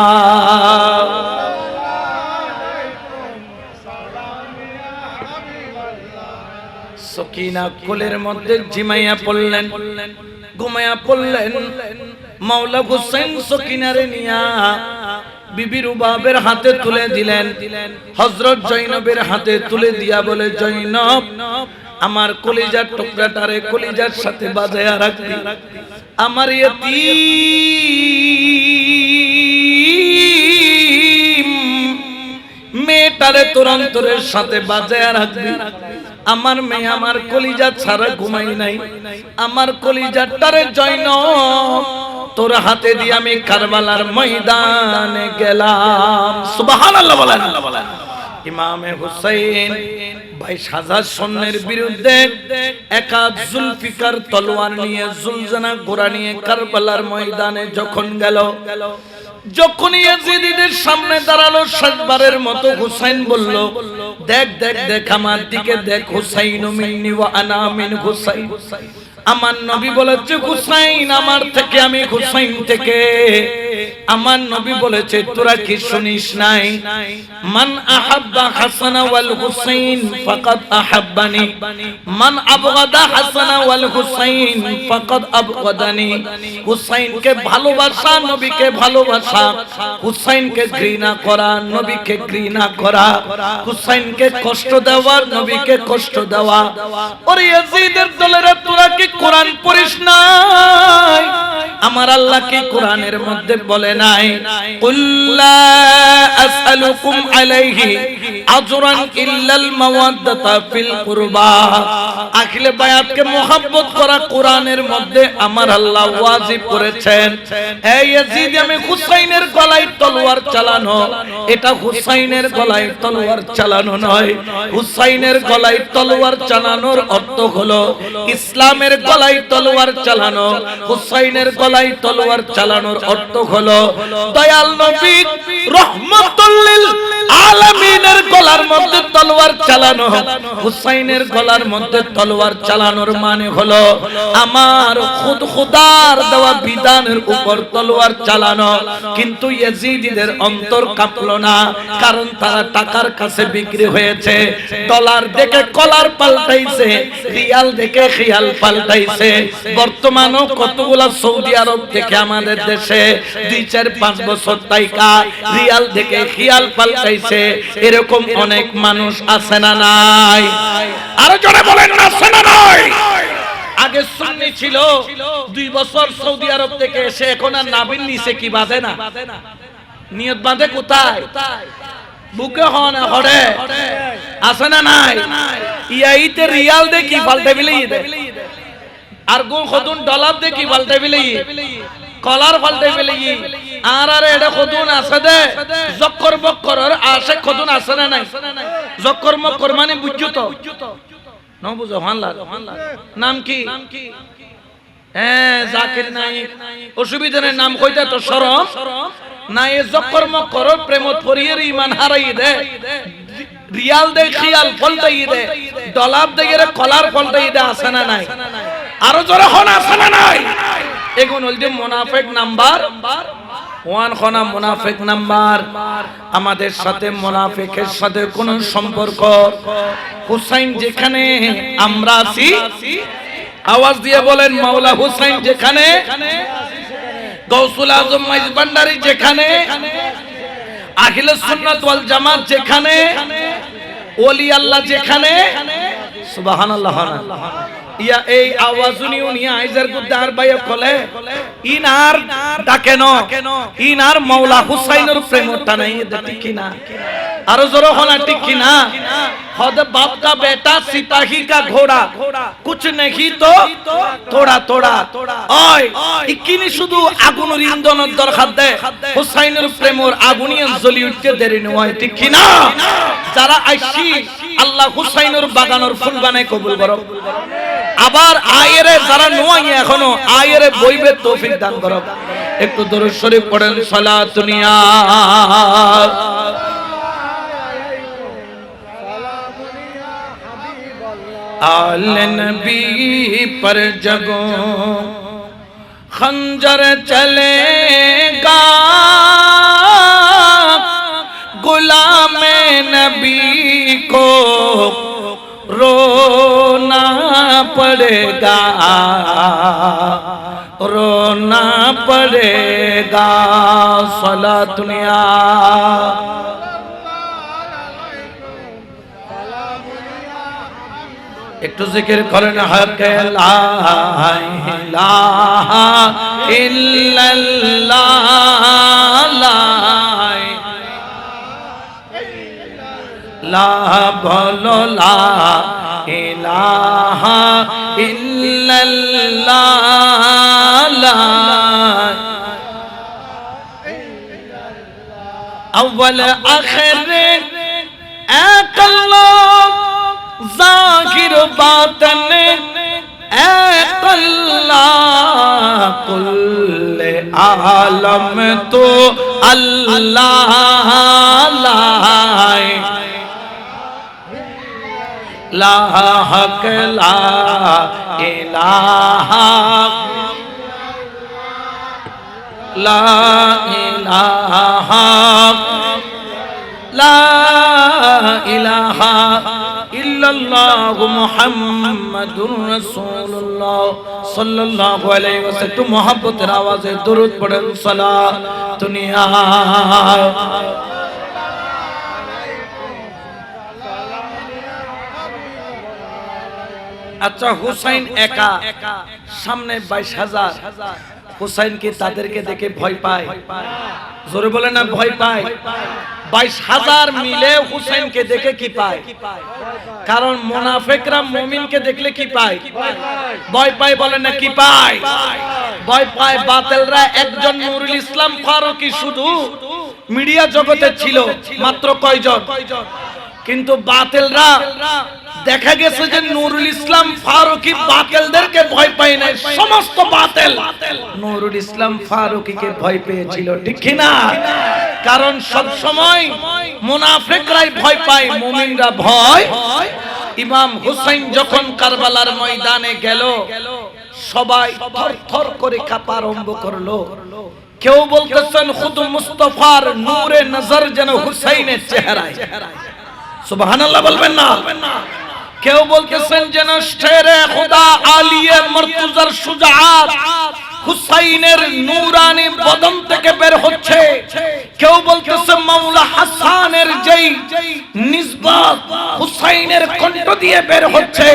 সকিনা কোলের মধ্যে ঝিমাইয়া পড়লেন, ঘুমাইয়া পড়লেন। মাওলা হুসাইন সকিনারে নিয়া বিবি রুবাবের হাতে তুলে দিলেন। হযরত জয়নবের হাতে তুলে দিয়া বলে, জয়নব আমার কলিজার টুকরাটারে কলিজার সাথে বাজায়া রাখবি, আমার ইয়তীম মেয়েটারে তোর অন্তরের সাথে বাজায়া রাখবি। আমার মেয়ে আমার কলিজা ছাড়া ঘুমাই নাই, আমার কলিজাটারে জয়নব তোর হাতে দিয়ে আমি কারবালার ময়দানে গেলাম। সুবহানাল্লাহ বলেন। ইমামে হুসাইন 22,000 সৈন্যের বিরুদ্ধে একা জুলফিকার তলোয়ার নিয়ে জুলজানা ঘোড়া নিয়ে কারবালার ময়দানে যখন গেল, যখন ইয়াজিদের সামনে দাঁড়ালো, শেষবারের মতো হুসাইন বলল, দেখ দেখ দেখ আমার দিকে দেখ, হুসাইন মিন্নি ওয়া আনা মিন হুসাইন। আমার নবী বলেছে হুসাইন আমার থেকে, আমি হুসাইন থেকে। আমার নবী বলেছে তোরা কি শুনিস নাই, মান আহাব্বা হাসান ওয়াল হুসাইন ফাকাদ আহাব্বানি, মান আবগাদা হাসান ওয়াল হুসাইন ফাকাদ আবগাদানি। হুসাইনকে ভালোবাসা, নবীকে ভালোবাসা, হুসাইনকে ঘৃণা করা, নবীকে ঘৃণা করা, হুসাইনকে কষ্ট দেওয়া, নবীকে কষ্ট দেওয়া। ওরে ইয়াজিদের দলেরা তোরা কি কোরআন পড়িস নাই? আমার আল্লাহ কি কোরআনের মধ্যে বলে নাই কুল্লা আসআলুকুম আলাইহি আজরান ইল্লাল মাওয়াদ্দাতা ফিল কুরবা। আখিলে বায়াতকে মোহাব্বত করা কোরআনের মধ্যে আমার আল্লাহ ওয়াজিব করেছেন। এই ইয়াজিদ আমি হুসাইনের গলায় তলোয়ার চালানো, এটা হুসাইনের গলায় তলোয়ার চালানো নয়। হুসাইনের গলায় তলোয়ার চালানোর অর্থ হলো ইসলামের গলায় তলোয়ার চালানো। হুসাইনের গলায় তলোয়ার চালানোর অর্থ হলো দয়াল নবী রহমাতুল লিল আলামিনের গলার মধ্যে তলোয়ার চালানো। হুসাইনের গলার মধ্যে তলোয়ার চালানোর মানে হলো আমার খোদার দেওয়া বিধানের উপর তলোয়ার চালানো। কিন্তু ইয়াজিদিদের অন্তর কাঁপলো না, কারণ তারা টাকার কাছে বিক্রি হয়েছে। ডলার দেখে কলার পাল্টাইছে, রিয়াল দেখে খিয়াল পাল্টাইছে। বর্তমানেও কতগুলা সৌদি আরব থেকে আমাদের দেশে 2-4-5 বছর তাইকা রিয়াল দেখে খিয়াল পাল্টাইছে। এরকম অনেক মানুষ আছে না নাই? আরো জোরে বলেন না, আছে না নাই? আগে সুন্নি ছিল, 2 বছর সৌদি আরব থেকে এসে এখন আর নাবিল নিচে কি বাঁধে না? নিয়ত বাঁধে কোথায়? বুকে হনে হড়ে, আছে না নাই? ইয়াইতে রিয়াল দে কি পাল্টে বিলেই দে, আর গো খদুন ডলার দে কি পাল্টে বিলেই, কলার পাল্টে বিলেই। আর আরে এটা খদুন আছে দে জক্কর বক্কর আর আশে খদুন আছে না নাই? জক্কর মক্কর মানে বুঝছো তো? না বুঝো হানলা। নাম কি? জাকির নাইক। অসুবিধা নেই, নাম কইতা তো শরম না। এ জক্কর মক্কর প্রেমত পড়িয়ে ইমান হারাই দে, রিয়াল দে খিয়াল ফলটাই দে, ডলার দে এর কলার ফলটাই দে, আছে না নাই? আরো জোরে হন, আছে না নাই? এগুন হল যে মুনাফিক নাম্বার 1 খনা মুনাফিক নাম্বার। আমাদের সাথে মুনাফিকের সাথে কোনো সম্পর্ক। হুসাইন যেখানে আমরা আছি, আওয়াজ দিয়ে বলেন মাওলা হুসাইন যেখানে, গৌসুল আজম মাইজ ভান্ডারী যেখানে, আহলে সুন্নাত ওয়াল জামাত যেখানে, ওলি আল্লাহ যেখানে, সুবহানাল্লাহ। ইয়া এই আওয়াজুনি উনি আইজার গুদার ভাই কলে ইনার ডাকেন, ইনার মাওলা হুসাইনের প্রেমটা নাই ঠিক কি না? আরো জোরে হনা ঠিক কি না? खुद बाप का बेटा सिपाही का घोड़ा कुछ नहीं तो थोड़ा थोड़ा ओय इकिनी শুধু আগুনের ইন্ধনের দরকার দেয় হুসাইনের প্রেমর আগুনিয়ে জ্বলি উঠতে দেরি নয় ঠিক কি না যারা আইছি আল্লাহ হুসাইনের বাগানের ফুল বানায় কবুল করো আবার আয়েরে যারা নয় এখনো আয়েরে বইবে তৌফিক দান করো একটু দরুদ শরীফ পড়েন সালাতুনিয়া आले नबी पर जगो खंजर चलेगा गुलाम नबी को रोना पड़ेगा रोना पड़ेगा सलातुनिया একটু জিকির করেন হক লা ইলাহা ইল্লাল্লাহ লা বলো লা ইলাহা ইল্লাল্লাহ আউয়াল আখির এক আল্লাহ जाहिर बातन एक अल्लाह कुल आलम तो अल्लाह ला हक ला इलाहा ला इलाहा ला इलाहा इल्लल्लाहु मुहम्मदुर रसूलुल्लाह सल्लल्लाहु अलैहि वसल्लम तो मोहब्बतेर आवाजे दरूद पढ़ें सलातुनिया अच्छा हुसैन एका सामने 22,000 হুসাইন কি তাদেরকে দেখে ভয় পায়? জোরে বলে না ভয় পায়? 22,000 মিলে হুসাইনকে দেখে কি পায়? কারণ মুনাফিকরা মুমিনকে দেখলে কি পায়? ভয় পায়। বলে না কি পায়? ভয় পায়। বাতিলরা একজন নুরুল ইসলাম ফারুকী শুধু মিডিয়া জগতে ছিল, মাত্র কয়জন? কিন্তু বাতিলরা দেখা গেছে যে নুরুল ইসলাম ফারুকী বাতিলদেরকে ভয় পায় না, সমস্ত বাতিল নুরুল ইসলাম ফারুকীকে ভয় পেয়েছিল, ঠিক কি না? কারণ সব সময় মুনাফিকরাই ভয় পায়, মুমিনরা ভয়। ইমাম হুসাইন যখন কারবালার ময়দানে গেল, সবাই থরথর করে কাঁপা আরম্ভ করলো। কেউ বলতেছেন খুদ মুস্তাফার নূরে নজর যেন হুসাইনের চেহারায়। সুবহানাল্লাহ বলবেন না? কেউ বলতেছেন যেন শেরে খুদা আলিয়ে মুর্তজার সুজাআত হুসাইনের নূরানি বদন থেকে বের হচ্ছে। কেউ বলতেছে মাওলা হাসানের যেই নিসবত হুসাইনের কণ্ঠ দিয়ে বের হচ্ছে,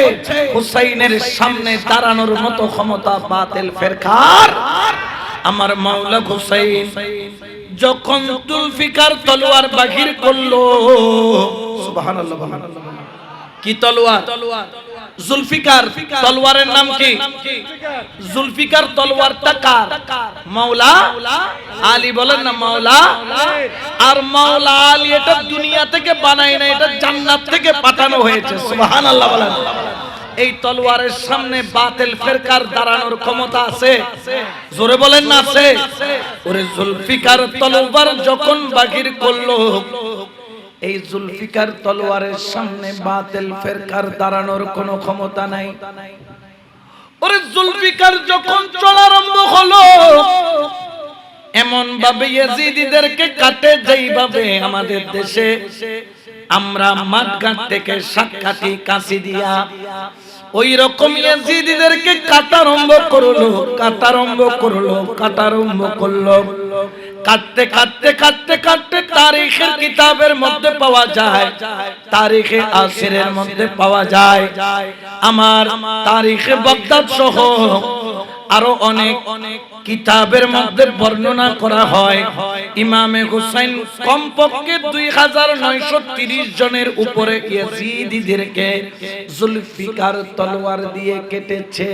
হুসাইনের সামনে দাঁড়ানোর মতো ক্ষমতা বাতিল ফিরকার আমার মাওলা হুসাইন যখন জুলফিকার তলোয়ার বাহির করলো। সুবহানাল্লাহ। কি তলোয়ার? জুলফিকার। তলোয়ারের নাম কি? জুলফিকার। তলোয়ারটা কার? মাওলা আলী। বলেন না মাওলা। আর মাওলা আলী এটা দুনিয়া থেকে বানায় না, এটা জান্নাত থেকে পাঠানো হয়েছে। সুবহানাল্লাহ বলেন। এই তলোয়ারের সামনে বাতিল ফিরকার দাঁড়ানোর ক্ষমতা আছে? জোরে বলেন না আছে? ওরে জুলফিকার তলোয়ার যখন বাহির করলো, এই জুলফিকার তলোয়ারের সামনে বাতিল ফিরকার দাঁড়ানোর কোনো ক্ষমতা নাই। ওরে জুলফিকার যখন চলা আরম্ভ হলো, এমন ভাবে ইয়াজিদিদেরকে কাটে যেইভাবে আমাদের দেশে আমরা মাঠঘাট থেকে সাতকাঠি কাঁচি দিয়া ওই রকম ইয়াজিদিদেরকে কাটা আরম্ভ করলো, কাটা আরম্ভ করলো, কাটা আরম্ভ করলো। কাটতে কাটতে কাটতে কাটতে তারিখের কিতাবের মধ্যে পাওয়া যায়, তারিখে আসিরের মধ্যে পাওয়া যায়, আমার তারিখে বাগদাদ সহ আরো অনেক কিতাবের মধ্যে বর্ণনা করা হয় ইমামে হুসাইন কমপক্ষে 2930 জনের উপরে ইয়াজিদিদেরকে জুলফিকার তলোয়ার দিয়ে কেটেছে।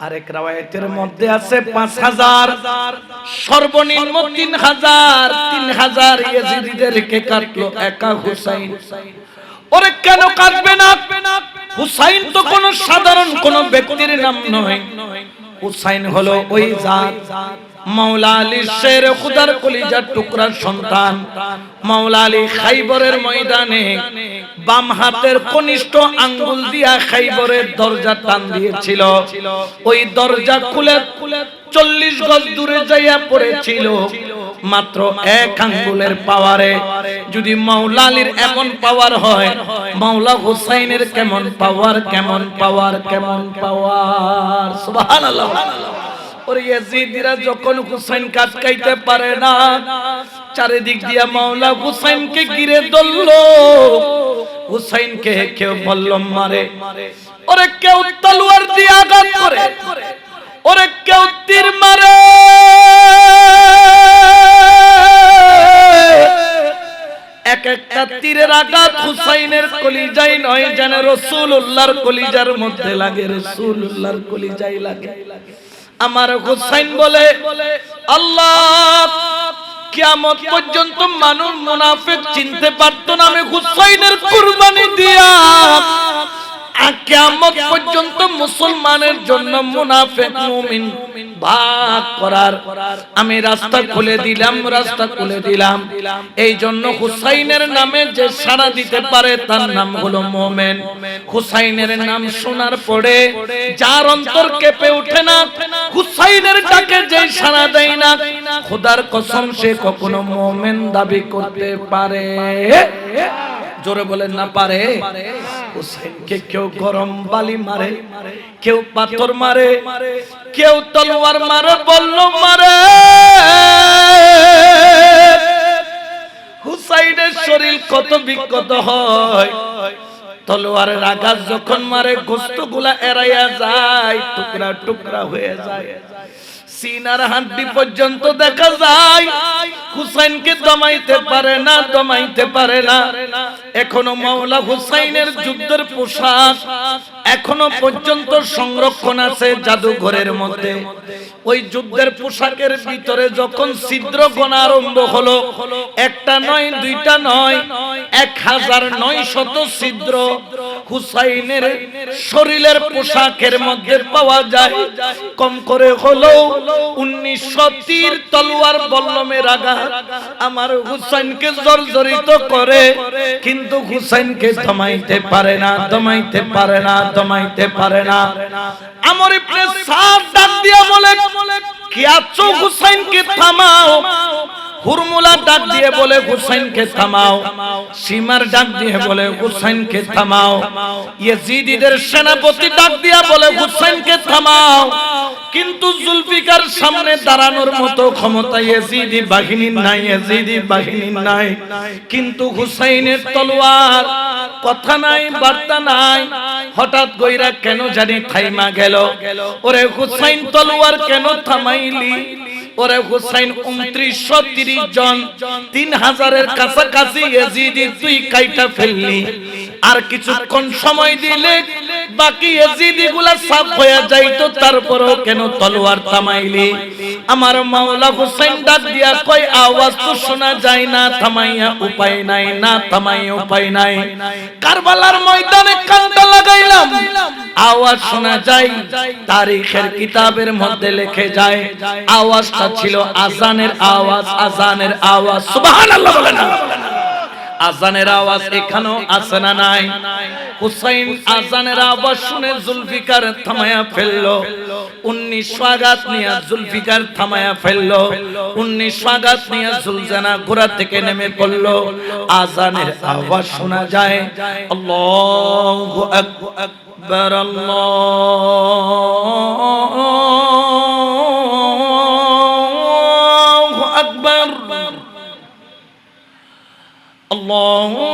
আরেক রাওয়ায়াতের মধ্যে আছে 5000, সর্বনিম্ন 3000 ইয়াজিদিদেরকে কাটলো একা হুসাইন। ওরে কেন কাটবে না? হুসাইন তো কোন সাধারণ কোন ব্যক্তির নাম নয়, হুসাইন হলো ওই জাত মাওলা আলী শেরে খুদার কলিজার টুকরার সন্তান। মাওলা আলী খাইবরের ময়দানে বাম হাতের কনিষ্ঠ আঙ্গুল দিয়া খাইবরের দরজা টান দিয়েছিল, ওই দরজা খুলে 40 গজ দূরে যাইয়া পড়েছিল মাত্র এক আঙ্গুলের পাওয়ারে। যদি মাওলা আলীর এমন পাওয়ার হয়, মাওলা হুসাইনের কেমন পাওয়ার, কেমন পাওয়ার, কেমন পাওয়ার। সুবহানাল্লাহ। ওরে ইয়াজিদিরা যখন হুসাইন কাটকাইতে পারে না, চারিদিক দিয়া মাওলা হুসাইনকে ঘিরে ধরলো। হুসাইনকে কেউ বললম মারে, ওরে কেউ তলোয়ার দিয়ে আঘাত করে, ওরে কেউ তীর মারে। এক একটা তীরের আঘাত হুসাইনের কলিজায় নয়, যেন রাসূলুল্লাহর কলিজার মধ্যে লাগে, রাসূলুল্লাহর কলিজায় লাগে। আমার হুসাইন বলে, আল্লাহ কিয়ামত পর্যন্ত মানুষ মুনাফিক চিনতে পারতো না, আমি হুসাইনের কুরবানি দিয়া কিয়ামত পর্যন্ত মুসলমানের জন্য মুনাফিক মুমিন ভাগ করার আমি রাস্তা খুলে দিলাম, রাস্তা খুলে দিলাম। এই জন্য হুসাইনের নামে যে সাড়া দিতে পারে তার নাম হলো মুমিন। হুসাইনের নাম শোনার পরে যার অন্তর কেঁপে ওঠে না, হুসাইনের ডাকে যে সাড়া দেয় না, খোদার কসম সে কখনো মুমিন দাবি করতে পারে? জোরে বলেন না পারে? হুসাইনকে কেউ গরম বালি মারে, কেউ পাথর মারে, কেউ তলোয়ার মারে, বলল মারে। হুসাইনের শরীর কত বিক্ষত হয়, তলোয়ারের আঘাত যখন মারে গোশতগুলা এড়াইয়া যায়, টুকরা টুকরা হয়ে যায়, সিনার হাড্ডি পর্যন্ত দেখা যায়। হুসাইনকে দমাইতে পারে না, দমাইতে পারে না। এখনো মাওলা হুসাইনের যুদ্ধের পোশাক এখনো পর্যন্ত সংরক্ষণ আছে জাদুঘরের মধ্যে। ওই যুদ্ধের পোশাকের ভিতরে যখন ছিদ্র গোনা আরম্ভ হলো, একটা নয়, দুইটা নয়, 1900 ছিদ্র হুসাইনের শরীরের পোশাকের মধ্যে পাওয়া যায়। কম করে হলো 1900 তীর, তলোয়ার, বল্লমের আঘাত আমার হুসাইনকে জর্জরিত করে, কিন্তু হুসাইনকে দমাইতে পারে না, দমাইতে পারে না, দমাইতে পারে না। আমর ইবনে সাদ ডাক দিয়া বলে, কি আছো হুসাইনকে থামাও। হুরমুলা ডাক দিয়ে বলে, হুসাইনকে থামাও। সীমার ডাক দিয়ে বলে, হুসাইনকে থামাও। ইয়েজিদিদের সেনাপতি ডাক দিয়া বলে, হুসাইনকে থামাও। কিন্তু জুলফিকার সামনে দাঁড়ানোর মতো ক্ষমতা ইয়েজিদি বাহিনীর নাই, ইয়েজিদি বাহিনীর নাই। কিন্তু হুসাইনের তলোয়ার, কথা নাই, বার্তা নাই, হঠাৎ গইরা কেন জানি থাইমা গেল। ওরে হুসাইন, তলোয়ার কেন থামাইলি? ওরে হুসাইন, 2930 জন, 3000-এর কাছাকাছি ইয়েজিদি তুই কাইটা ফেললি। আর কিছুক্ষণ সময় দিলে বাকি ইয়েজিদি গুলা সাফ হয়ে যাইতো, তারপরেও কেন তলোয়ার থামাইলি? আমার মাওলা হুসাইন ডাক দিয়া কই, আওয়াজ তো শোনা যায় না, থামাইয়া উপায় নাই, না থামাইয়া উপায় নাই। কারবালার ময়দানে কান্টা লাগাইলাম, আওয়াজ শোনা যায়। তারিখের কিতাবের মধ্যে লিখে যায় আওয়াজটা ছিল আজানের আওয়াজ, আজানের আওয়াজ। সুবহানাল্লাহ বলেন না? আজানের আওয়াজ এখানেও আছে না নাই? হুসাইন আজানের আওয়াজ শুনে জুলফিকার থামায়া ফেললো। 1900 আঘাত নিয়ে জুলফিকার থামায়া ফেললো। 1900 আঘাত নিয়ে জুলজানা ঘোড়া থেকে নেমে পড়লো। আজানের আওয়াজ শোনা যায়, আল্লাহু আকবার, আল্লাহু আকবার, আল্লাহু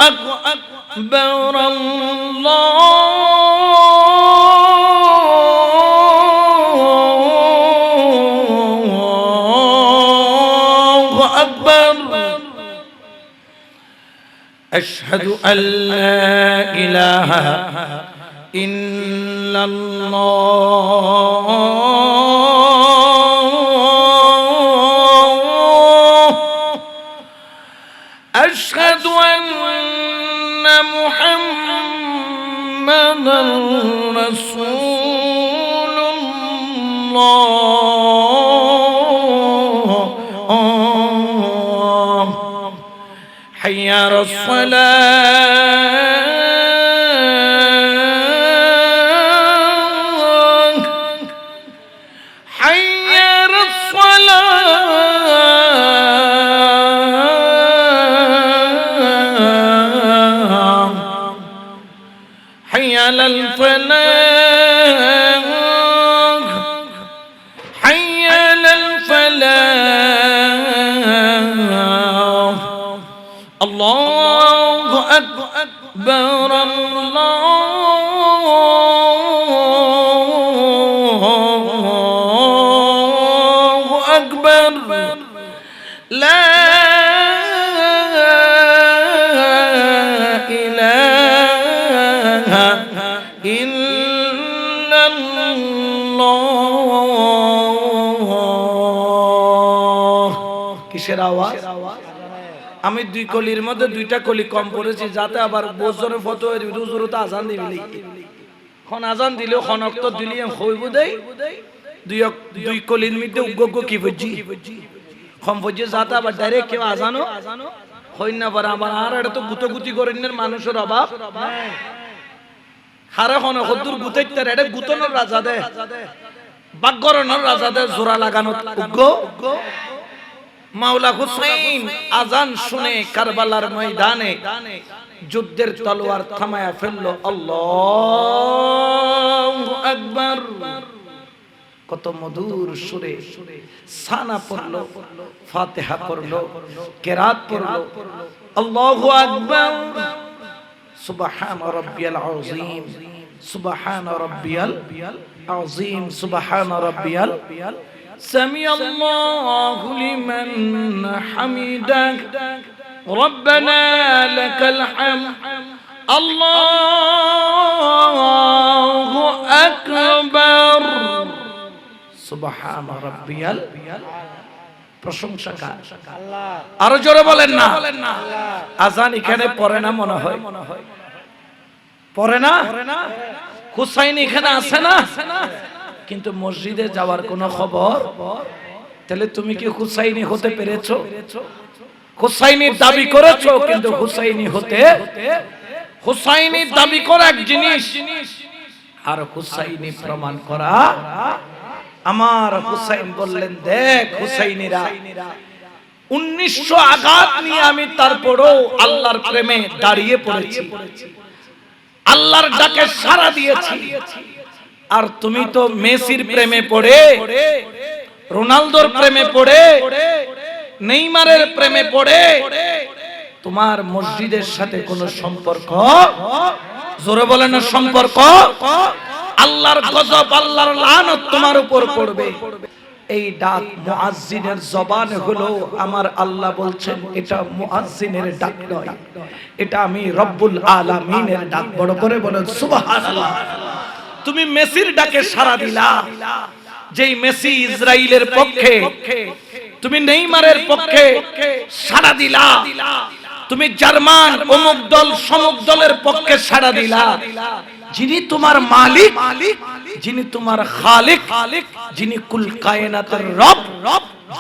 আকবার, আল্লাহু আকবার। আশহাদু আল্লা ইলাহা ইল্লাল্লাহ, আশহাদু আন্না মুহাম্মাদার রাসূলুল্লাহ। হাইয়া আলাস সালাহ, হাইয়া আলাস সালাহ, হাইয়া আলাল ফালাহ, হাইয়া আলাল ফালাহ। আল্লাহু আকবার, আল্লাহু আকবার, লা ইলাহা ইল্লাল্লাহ। কিসের আওয়াজ? আমি দুই কলির মধ্যে দুইটা কলি কম পড়েছি, যাতে আবার বজরে ফটো রুজুরতে আজান দিবি। খন আজান দিলেও খনক্ত দিলি হইব দেই, দুই কলির মধ্যে উগ্গ কি বুঝি কম বুঝি, যাতে আবার ডাইরেক্ট কেউ আজানো হই না পারে। আবার আর এটা তো গুতগুতি করেন মানুষের অভাব। হারে খন কদ্দুর গুতাইতে এটা গুতনের রাজা দে, বাগরনের রাজা দে, জোড়া লাগানো উগ্গ। মাওলা হুসাইন আজান শুনে কারবালার ময়দানে যুদ্ধের তলোয়ার থামায়া ফেললো। আল্লাহু আকবার। কত মধুর সুরে সানা পড়লো, ফাতিহা পড়লো, কেরাত পড়লো, আল্লাহু আকবার, সুবহান রাব্বিয়াল আযীম, সুবহান রাব্বিয়াল আযীম, সুবহান রাব্বিয়াল সামি আল্লাহু লিমান হামিদাহ, রব্বানা লাকাল হামদ, আল্লাহু আকবার, সুবহান রাব্বিয়াল, প্রশংসা কার? আরো জোরে বলেন না। আজান এখানে পড়ে না মনে হয়, পড়ে না? হুসাইন এখানে আছে না? কিন্তু মসজিদে যাওয়ার কোনো খবর? তাহলে তুমি কি হুসাইনি হতে পেরেছো? হুসাইনির দাবি করেছো, কিন্তু হুসাইনি হতে, হুসাইনির দাবি করা এক জিনিস, আর হুসাইনি প্রমাণ করা। আমার হুসাইন বললেন, দেখ হুসাইনিরা 1900 আঘাত নিয়ে আমি তারপরও আল্লাহর প্রেমে দাঁড়িয়ে পড়েছি, আল্লাহর ডাকে সাড়া দিয়েছি। আর তুমি তো মেসির প্রেমে পড়ে, রোনালদোর প্রেমে পড়ে, নেইমারের প্রেমে পড়ে তোমার মসজিদের সাথে কোনো সম্পর্ক, জোরে বলেন না সম্পর্ক, আল্লাহর গজব, আল্লাহর লানত তোমার উপর পড়বে। এই ডাক মুয়াজ্জিনের জবানে হলো, আমার আল্লাহ বলছেন এটা মুয়াজ্জিনের ডাক নয়, এটা আমি রব্বুল আলামিনের ডাক। বড় করে বলেন সুবহানাল্লাহ। তুমি মেসির ডাকে সাড়া দিলা, যেই মেসি ইসরায়েলের পক্ষে, তুমি নেইমারের পক্ষে সাড়া দিলা, তুমি জার্মান অমুক দল সমুক দলের পক্ষে সাড়া দিলা। যিনি তোমার মালিক, যিনি তোমার খালিক, যিনি কুল কায়নাতের রব,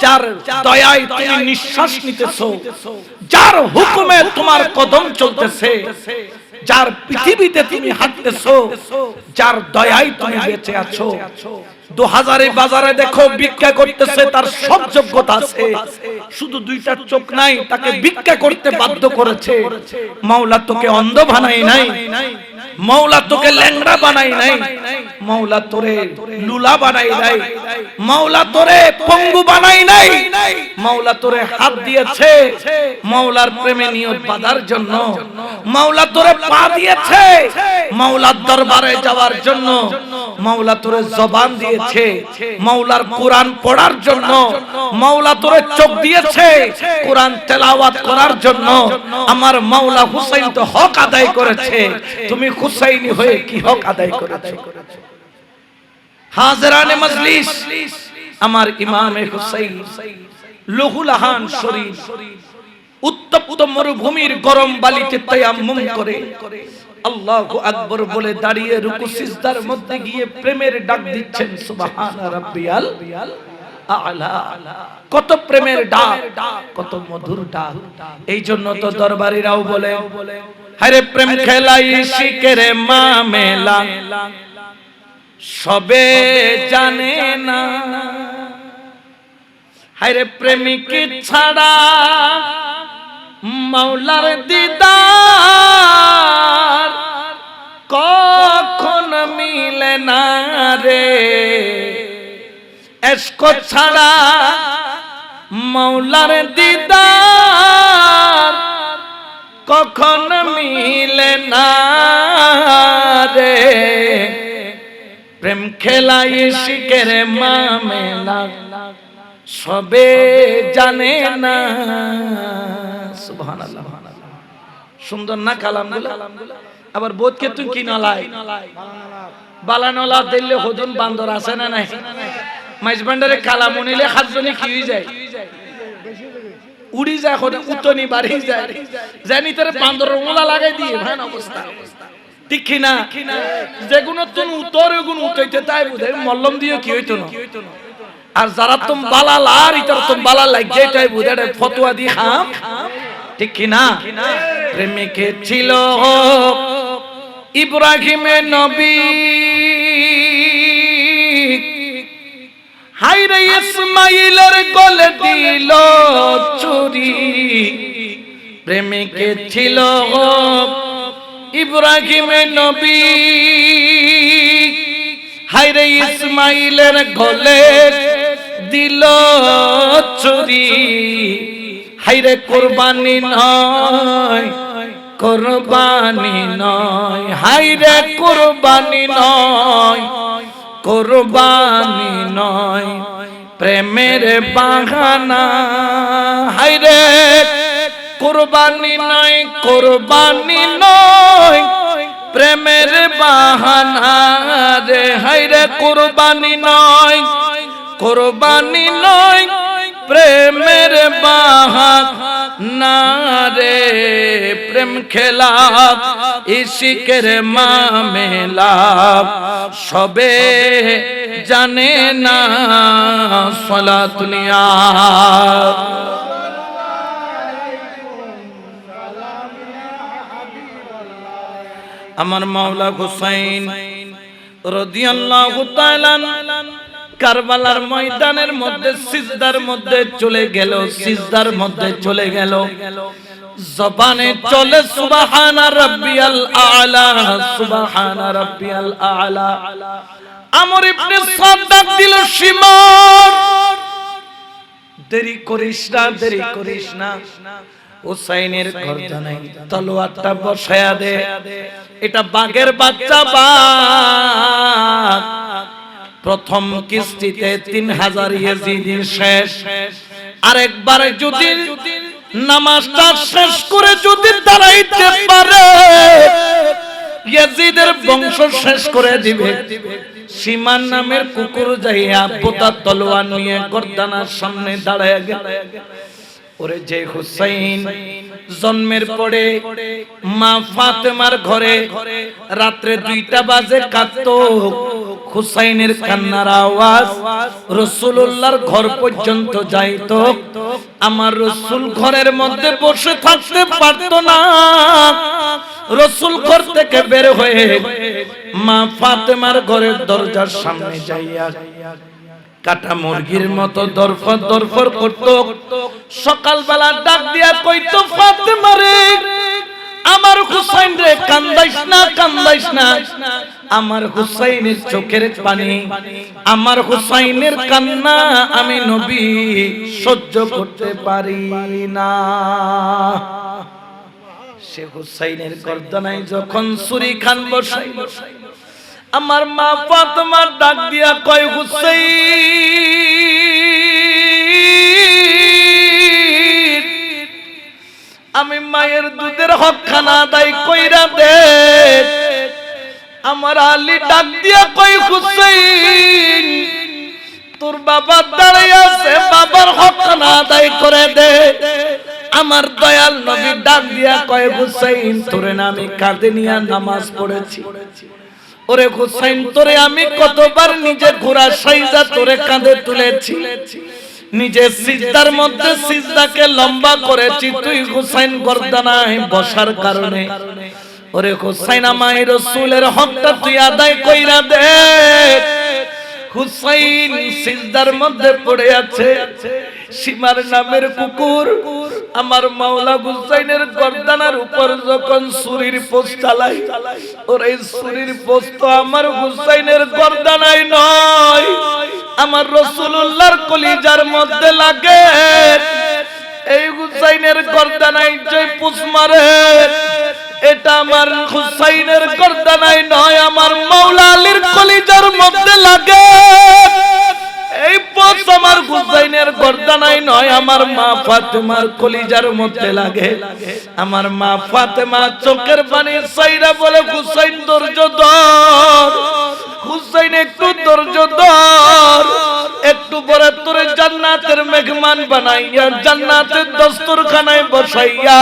যার দয়ায় তুমি নিঃশ্বাস নিতেছো, যার হুকুমে তোমার কদম চলতেছে, যার পৃথিবীতে তুমি হাঁটতেছো, যার দয়ায় তুমি বেঁচে আছো। 2000 বাজারে দেখো ভিক্ষা করতেছে, তার সব যোগ্যতা আছে, শুধু দুইটা চোখ নাই, তাকে ভিক্ষা করতে বাধ্য করেছে। মাওলা তোকে অন্ধ বানাই নাই, মাওলা তোকে ল্যাংড়া বানাই নাই, মাওলা তোরে লুলা বানাই নাই, মাওলা তোরে পঙ্গু বানাই নাই, মাওলা তোরে হাত দিয়েছে মাওলার প্রেমে নিয়ত বাঁধার জন্য, মাওলা তোরে পা দিয়েছে মাওলার দরবারে যাওয়ার জন্য, মাওলা তোরে জবান দিয়েছে মাওলার কোরআন পড়ার জন্য, মাওলা তোরে চোখ দিয়েছে কোরআন তেলাওয়াত করার জন্য। আমার মাওলা হুসাইন তো হক আদায় করেছে, তুমি হুসাইনি হয়ে কি হক আদায় করেছো? হাজিরানে মজলিস, আমার ইমামে হুসাইন লহুলাহান শরীর উত্তপ্ত মরুভূমির গরম বালিতে তায়াম্মুম করে আল্লাহু আকবার বলে দাঁড়িয়ে রুকু সিজদার মধ্যে গিয়ে প্রেমের ডাক দিচ্ছেন, সুবহান রাব্বিয়াল আ'লা। কত প্রেমের ডাক, কত মধুর ডাক। এই জন্য তো দরবারীরাও বলে, হায়রে প্রেম খেলাই শিকের মামেলা সবে জানে না, হায়রে প্রেমিক ছাড়া মাওলার দিদার কখন মিলে না রে, এশক ছাড়া মাওলার দিদার কখন মিলে না রে, প্রেম খেলাই শিকের মামেলা সবে জানে না। সুবহানাল্লাহ। সুন্দর না কালামগুলো? আবার বোধকে তুই কি নলাই বালানলা দিলে হদুন বান্দর আছে না নাই? মাইজবান্ডারে কালাম নিলে হাতজনে কি হয়ে যায়, উড়ি যায়, উতনি বাড়ি যায়, জানি তোর বান্দর রঙলা লাগাই দিয়ে ভান অবস্থা। ঠিক কিনা? যেগুলো তুমি উত্তর এগুলো উঠাইতে তাই বুঝাই মল্লম দিয়ে কি হইতো না। আর যারা তুম বালাল আর ইতার তুম বালা লাগে এটাই বুঝাই ফতোয়া দিয়ে খাম। ঠিক কিনা? প্রেমিকে ছিল ইব্রাহিমের নবী, হায়রে ইসমাইলের গলে দিল চুরি। প্রেমিকে ছিল ইব্রাহিমের নবী, হায়রে ইসমাইলের গলে দিল ছুরি, হায়রে কুরবানি নয় কুরবানি নয়, হায়রে কুরবানি নয় কুরবানি নয়, প্রেমের বাহানা, হায়রে কুরবানি নয় কুরবানি নয়, প্রেমের বাহানা রে, হায়রে কুরবানি নয় কুরবানি নয়, প্রেমের বাহানা রে, প্রেম খেলা ইশিকের মামেলা, সবে জানে না সালাতুনিয়া। আমার মাওলা হুসাইন রাদিয়াল্লাহু তাআলা কারবালার ময়দানের মধ্যে সিজদার মধ্যে চলে গেল, সিজদার মধ্যে চলে গেল, জবানে চলে সুবহানা রাব্বিয়াল আ'লা, সুবহানা রাব্বিয়াল আ'লা। আমর ইবনে সাদ্দাক দিল শিমার, দেরি করিস না দেরি করিস না, হুসাইনের গর্দানে তলোয়ারটা বসায়া দে, এটা বাঘের বাচ্চা বাঘ। প্রথম কিস্তিতে 3000 ইয়াজিদি শেষ, আরেকবার যদি নামাজটা শেষ করে যদি দাঁড়াইতে পারে ইয়াজিদের বংশ শেষ করে দিবে। সীমান নামের কুকুর যাইয়া পোতা তলোয়ার নিয়ে গর্দানার সামনে দাঁড়ায় গেল। ওরে যে হুসাইন জন্মের পরে মা ফাতেমার ঘরে রাত্রে 2টা বাজে কাঁদতো, হুসাইনের কান্নার আওয়াজ রাসূলুল্লাহর ঘর পর্যন্ত যাইতো। আমার রাসূল ঘরের মধ্যে বসে থাকতে পারতো না, রাসূল ঘর থেকে বের হয়ে মা ফাতেমার ঘরের দরজার সামনে যাইয়া কাটা মুরগির মতো দরফর দরফর করত। সকালবেলা ডাক দিয়া কইতো, ফাতেমা রে, আমার হুসাইন রে, কান্দাইস না কান্দাইস না, আমার হুসাইনের চোখের পানি, আমার হুসাইনের কান্না আমি নবী সহ্য করতে পারি না। সে হুসাইনের গর্দানায় যখন ছুরি খান বসাইল, আমার মা ফাতেমা ডাক দিয়া কয়, হুসাইন, আমি মায়ের দুধের হক খানা আদায় কইরা দে। আমার আলী ডাক দিয়া কয়, হুসাইন, তোর বাবা দাঁড়িয়ে আছে, বাবার হক খানা আদায় করে দে। আমার দয়াল নবী ডাক দিয়া কয়, হুসাইন, তোরে না আমি কাঁধে নিয়ে নামাজ পড়েছি। ওরে হুসাইন, তোরে আমি কতবার নিজে ঘোড়া সাইজা তোরে কাঁধে তুলেছি, নিজে সিজদার মধ্যে সিজদাকে লম্বা করেছি, তুই হুসাইন গর্দানায় বসার কারণে। ওরে হুসাইন, আমার রাসূলের হকটা তুই আদায় কইরা দে। হুসাইন সিজদার মধ্যে পড়ে আছে, সীমার নামের কুকুর আমার মাওলা হুসাইনের গর্দানার উপর যখন ছুরির পোস্ত চালাই, ওরে ছুরির পোস্ত আমার হুসাইনের গর্দানায় নয়, আমার রাসূলুল্লাহর কলিজার মধ্যে লাগে। এই হুসাইনের গর্দানায় যে পুষ মারে, এটা আমার হুসাইনের গর্দানায় নয়, আমার মাওলা আলীর কলিজার মধ্যে লাগে। এই পোষ আমার হুসাইনের গর্দানায় নয়, আমার মা ফাতেমার কলিজার মধ্যে লাগে। আমার মা ফাতেমা চোখের পানি সাইরা বলে, হুসাইন ধৈর্য ধর, হুসাইন একটু ধৈর্য ধর, একটু পরে তোরে জান্নাতের মেহমান বানাইয়া জান্নাতের দস্তরখানায় বসাইয়া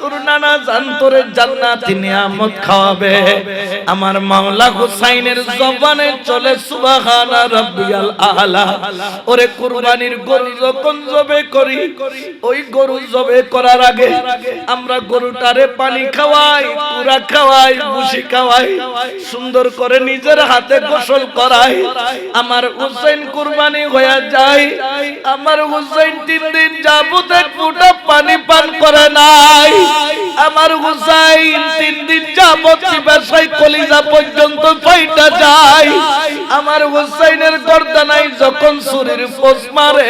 তোর নানা জান তোরে জান্নাতি নিয়ামত খাওয়াবে। আমার মাওলা হুসাইনের জবানে চলে সুবহানা রাব্বিয়াল আলা। ওরে কুরবানির গরু যখন জবে করি, ওই গরু জবে করার আগে আমরা গরুটারে পানি খাওয়াই, পুরা খাওয়াই, ভুসি খাওয়াই, সুন্দর করে নিজের হাতে গোসল করাই। আমার হুসাইন কুরবানি হয়ে যায়, আমার হুসাইন 3 দিন যাবত এক ফোঁটা পানি পান করে নাই। আমার হুসাইন 3 দিন যাবত চিবাসাই কলিজা পর্যন্ত ফাইটা যায়। আমার হুসাইনের গর্দানায় যখন ছুরির ফোঁস মারে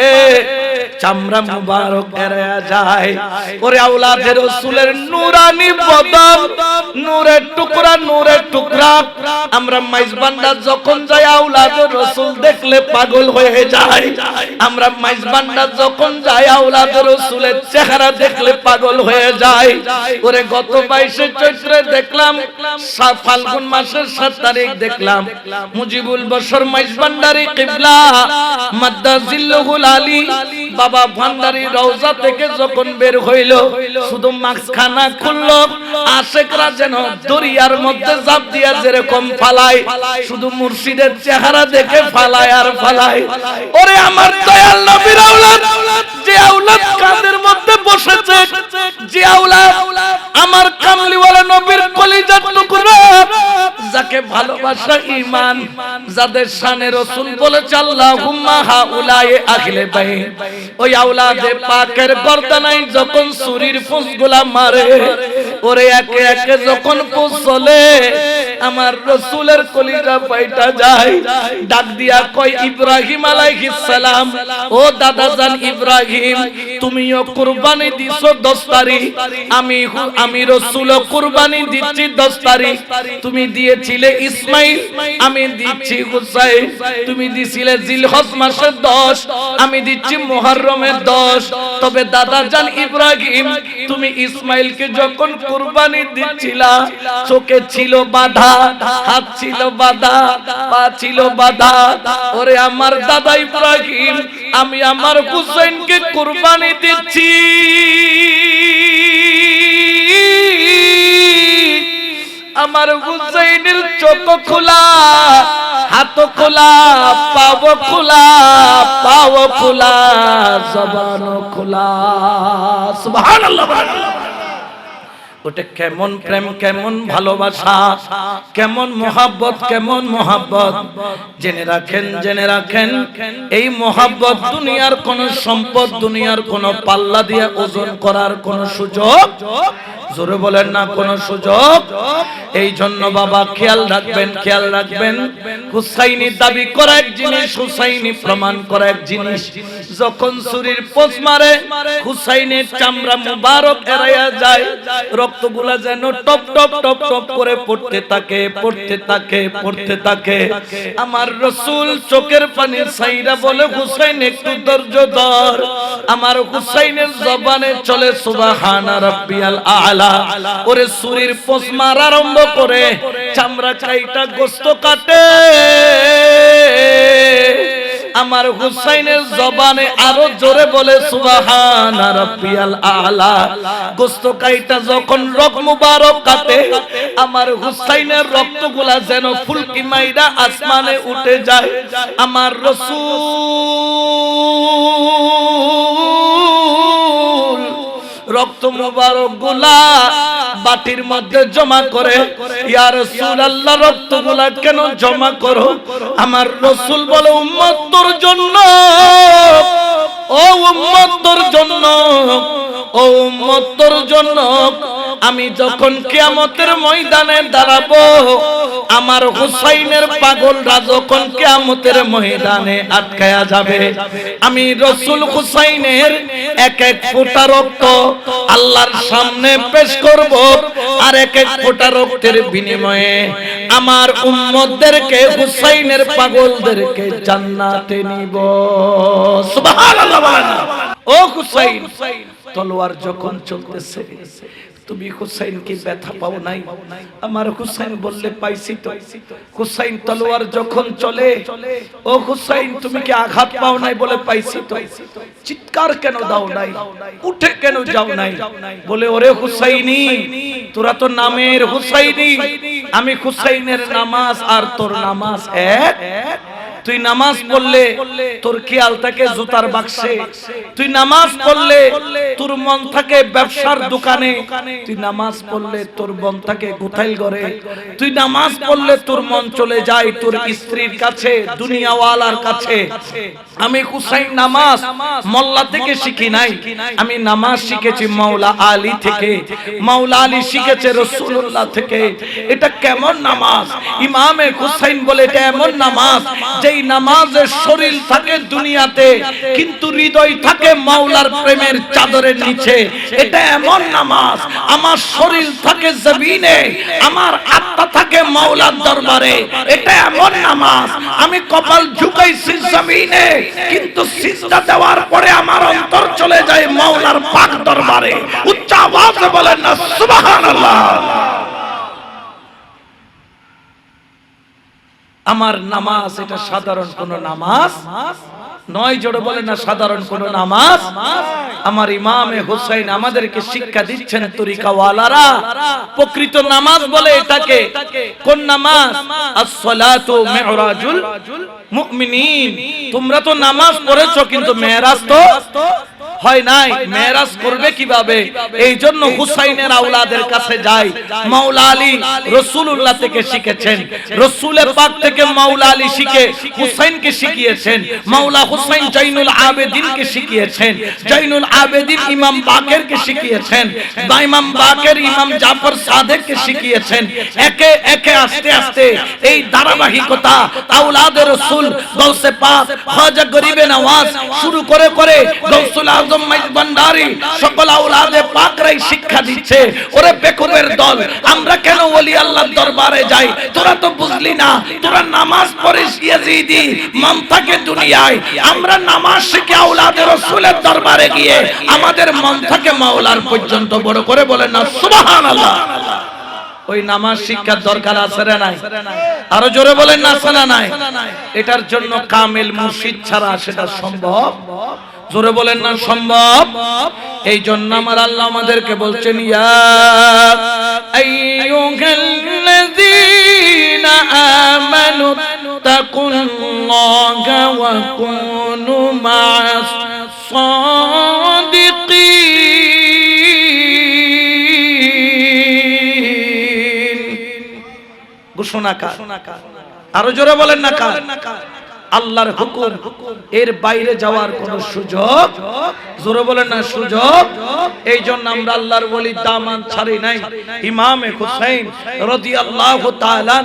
চামড়া মুবারক এড়ায়া যায়। ওরে আওলাদে রাসূলের নূরানি বদন, নূরের টুকরা, নূরের টুকরা। আমরা মাইজবান্ডা যখন যাই আওলাদে রাসূল দেখলে পাগল হয়ে যায়। আমরা মাইজবান্ডা যখন যাই আওলাদে রাসূলের চেহারা দেখলে পাগল হয়ে যায়। ওরে গত 22 চৈত্রে দেখলাম, ফাল্গুন মাসের 7 তারিখ দেখলাম মুজিবুল বশর মাইজবান্ডারি কিবলা মাদ্দাজিল্লুহুল আলী বাবা ভান্ডারি রওজা থেকে যখন বের হইল, শুধু মাঝখানা খুললো, আশেকরা যেন দরিয়ার মধ্যে জাপ দিয়া যেরকম ফালায়, শুধু মুর্শিদের চেহারা দেখে ফালায় আর ফালায়। ওরে আমার দয়াল নবীর আওলাদ, যে আওলাদ কাঁধের মধ্যে বসেছে, যে আওলাদ আমার কামলিওয়ালা নবীর কলিজার টুকরা, যাকে ভালোবাসা ঈমান, যাদের শানে রাসূল বলেছে আল্লাহুম্মা হাউলাই আহলে বাইত, ওই আওলাদে পাকের গর্দানায় যখন ছুরির ফুঁসগুলা মারে, ওরে একে একে যখন ফুঁস চলে আমার রাসূলের কলিজা ফাইটা যায়। ডাক দিয়া কয় ইব্রাহিম আলাইহিস সালাম, ও দাদাজান ইব্রাহিম, তুমিও কুরবানি দিছো 10 তারিখ, আমি রাসূলও কুরবানি দিচ্ছি 10 তারিখ। তুমি দিয়েছিলে ইসমাইল, আমি দিচ্ছি হুসাইন। তুমি দিছিলে জিলহজ মাসের 10, আমি দিচ্ছি মুহররমের 10। তবে দাদাজান ইব্রাহিম, তুমি ইসমাইলকে যখন কুরবানি দিচ্ছিলা, চোখে ছিল বাধা, হাত ছিল বাধা, পা ছিল বাধা। ওরে আমার দাদা ইব্রাহিম, আমি আমার হুসাইনকে কুরবানি দিচ্ছি, আমার হুসাইনের চোখ খোলা, হাত খোলা, পাও খোলা, পাও খোলা, জবান খোলা। সুবহানাল্লাহ। ওটা কেমন প্রেম, কেমন ভালোবাসা, কেমন মোহাব্বত, কেমন মোহাব্বত। জেনে রাখেন, জেনে রাখেন, এই মোহাব্বত দুনিয়ার কোন সম্পদ, দুনিয়ার কোন পাল্লা দিয়ে ওজন করার কোন সুযোগ, জোরে বলেন না, কোন সুযোগ। এই জন্য বাবা খেয়াল রাখবেন, খেয়াল রাখবেন। হুসাইনি দাবি করা এক জিনিস, হুসাইনি প্রমাণ করা এক জিনিস। যখন ছুরির পোঁচ মারে, হুসাইনের চামড়া মুবারক এড়াইয়া যায়, রক্তগুলা যেন টপ টপ টপ টপ করে পড়তে থাকে, পড়তে থাকে, পড়তে থাকে। আমার রাসূল চোখের পানি ছাইরা বলে, হুসাইন একটু ধৈর্য ধর। আমার হুসাইনের জবানে চলে সুবহানা রাব্বিয়াল আলা। ওরে ছুরির পোঁচ মারা আরম্ভ করে, চামড়া কাইটা গোশত কাটে। আমার হুসাইনের জবানে আরো জোরে বলে সুবহানা রাব্বিয়াল আলা। গোশত কাইটা যখন রক্ত মুবারক কাটে, আমার হুসাইনের রক্তগুলা যেন ফুলকি মাইরা আসমানে উঠে যায়। আমার রাসূল রক্ত মুবারক গুলা বাটির মধ্যে জমা করে, ইয়া রাসূলুল্লাহ রক্তগুলা কেন জমা করো? আমার রাসূল বলে, উম্মত তোর জন্য, ও উম্মত তোর জন্য, ও উম্মত তোর জন্য। আমি যখন কিয়ামতের ময়দানে দাঁড়াবো, আমার হুসাইনের পাগলরা যখন কিয়ামতের ময়দানে আটকায়া যাবে, আমি রাসূল হুসাইনের এক এক ফোঁটা রক্ত আল্লাহর সামনে পেশ করব, আর এক এক ফোঁটা রক্তের বিনিময়ে আমার উম্মতদেরকে, হুসাইনের পাগলদেরকে জান্নাতে নিব। সুবহানাল্লাহ। ও হুসাইন, তলোয়ার যখন চলতেছে, তুমি হুসাইন কি ব্যথা পাও নাই? আমার হুসাইন বললে, পাইছি তো। হুসাইন তলোয়ার যখন চলে, ও হুসাইন তুমি কি আঘাত পাও নাই? বলে, পাইছি তো। চিৎকার কেন দাও নাই? উঠে কেন যাও নাই? বলে, ওরে হুসাইনি, তোরা তো নামের হুসাইনি, আমি হুসাইনের নামাজ আর তোর নামাজ এক। তুই নামাজ পড়লে তোর খেয়াল থাকে জুতার বাক্সে, তুই নামাজ পড়লে তোর মন থাকে ব্যবসার দোকানে, তুই নামাজ পড়লে তোর মন থাকে গোথাইল ঘরে, তুই নামাজ পড়লে তোর মন চলে যায় তোর স্ত্রীর কাছে, দুনিয়াওয়ালার কাছে। আমি হুসাইন নামাজ মোল্লা থেকে শিখি নাই, আমি নামাজ শিখেছি মাওলা আলী থেকে। মাওলা আলী শিখেছে রাসূলুল্লাহ থেকে। এটা কেমন নামাজ? ইমামে হুসাইন বলে এটা এমন নামাজ যেই নামাজের শরীর থাকে দুনিয়াতে কিন্তু হৃদয় থাকে মাওলার প্রেমের চাদরের নিচে। এটা এমন নামাজ আমার শরীর থাকে জমিনে, আমার আত্মা থাকে মাওলার দরবারে। এটা এমন নামাজ আমি কপাল ঝুঁকাইছি জমিনে কিন্তু সিজদা দেওয়ার পরে আমার অন্তর চলে যায় মাওলার পাক দরবারে। উচ্চ আওয়াজে বলেন না সুবহানাল্লাহ। আমার নামাজ এটা সাধারণ কোন নামাজ নয়, জোরে বলেন না সাধারণ কোন নামাজ। আমার ইমামে হুসাইন আমাদেরকে শিক্ষা দিচ্ছেন তরিকাওয়ালারা প্রকৃত নামাজ বলে এটাকে। কোন নামাজ? আস-সালাতু মি'রাজুল মুমিনিন। তোমরা তো নামাজ পড়েছো কিন্তু মেরাজ তো হয় নাই। মেরাজ করবে কিভাবে? এই জন্য হুসাইনের আওলাদের কাছে যায়। মাওলা আলী রাসূলুল্লাহ থেকে শিখেছেন, রাসূলের পাক থেকে মাওলা আলী শিখে হুসাইনকে শিখিয়েছেন। মাওলা হুসাইন জাইনুল আবেদিনকে শিখিয়েছেন, জাইনুল আবেদিন ইমাম বাকেরকে শিখিয়েছেন, ইমাম বাকের ইমাম জাফর সাদেককে শিখিয়েছেন। একে একে আস্তে আস্তে এই ধারাবাহিকতা আওলাদে রাসূল গাউসে পাক খাজা গরিবে নওয়াজ শুরু করে করে গাউসুল আজম মাইজ ভান্ডারী সকল আওলাদে পাকরাই শিক্ষা দিচ্ছে। ওরে বেকুবের দল, আমরা কেন ওলি আল্লাহর দরবারে যাই? তোরা তো বুঝলি না, তোরা নামাজ পড়িস ইয়াজিদি মন থাকে দুনিয়ায়। আমরা নামাজ শিখে আওলাদে রাসূলের দরবারে গিয়ে আমাদের মন থাকে মাওলার পর্যন্ত। বড় করে বলেন না সুবহানাল্লাহ। ওই নামাজ শিক্ষার দরকার আছে না নাই? আরো জোরে বলেন না আছে না নাই? এটার জন্য কামেল মুর্শিদ ছাড়া সেটা সম্ভব? জোরে বলেন না সম্ভব। এই জন্য আমার আল্লাহ আমাদেরকে বলছেন ইয়া আইয়ুহাল্লাযীনা আমানু তাকুল্লাহা ওয়া কুনু মা'আস সাদিকিন। ঘোষণা কার? আরো জোরে বলেন না কার? আল্লাহর হুকুম, এর বাইরে যাওয়ার কোন সুযোগ, জোরে বলেন না সুযোগ। এই জন্য আমরা আল্লাহর ওলির দামান ছাড়ি নাই। ইমামে হুসাইন রাদিয়াল্লাহু তাআলা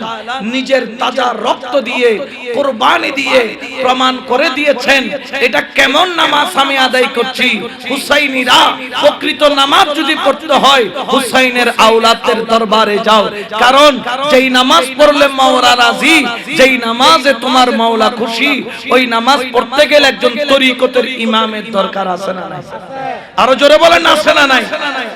নিজের তাজা রক্ত দিয়ে কুরবানি দিয়ে প্রমাণ করে দিয়েছেন এটা কেমন নামাজ আমি আদায় করছি। হুসাইনিরা প্রকৃত নামাজ যদি পড়তে হয় হুসাইনের আওলাদের দরবারে যাও, কারণ যেই নামাজ পড়লে মাওলা রাজি, যেই নামাজে তোমার মাওলা খুশি, ওই নামাজ পড়তে গেলে একজন তরিকতের ইমামের দরকার আছে না নাই? আরো জোরে বলেন আছে না নাই?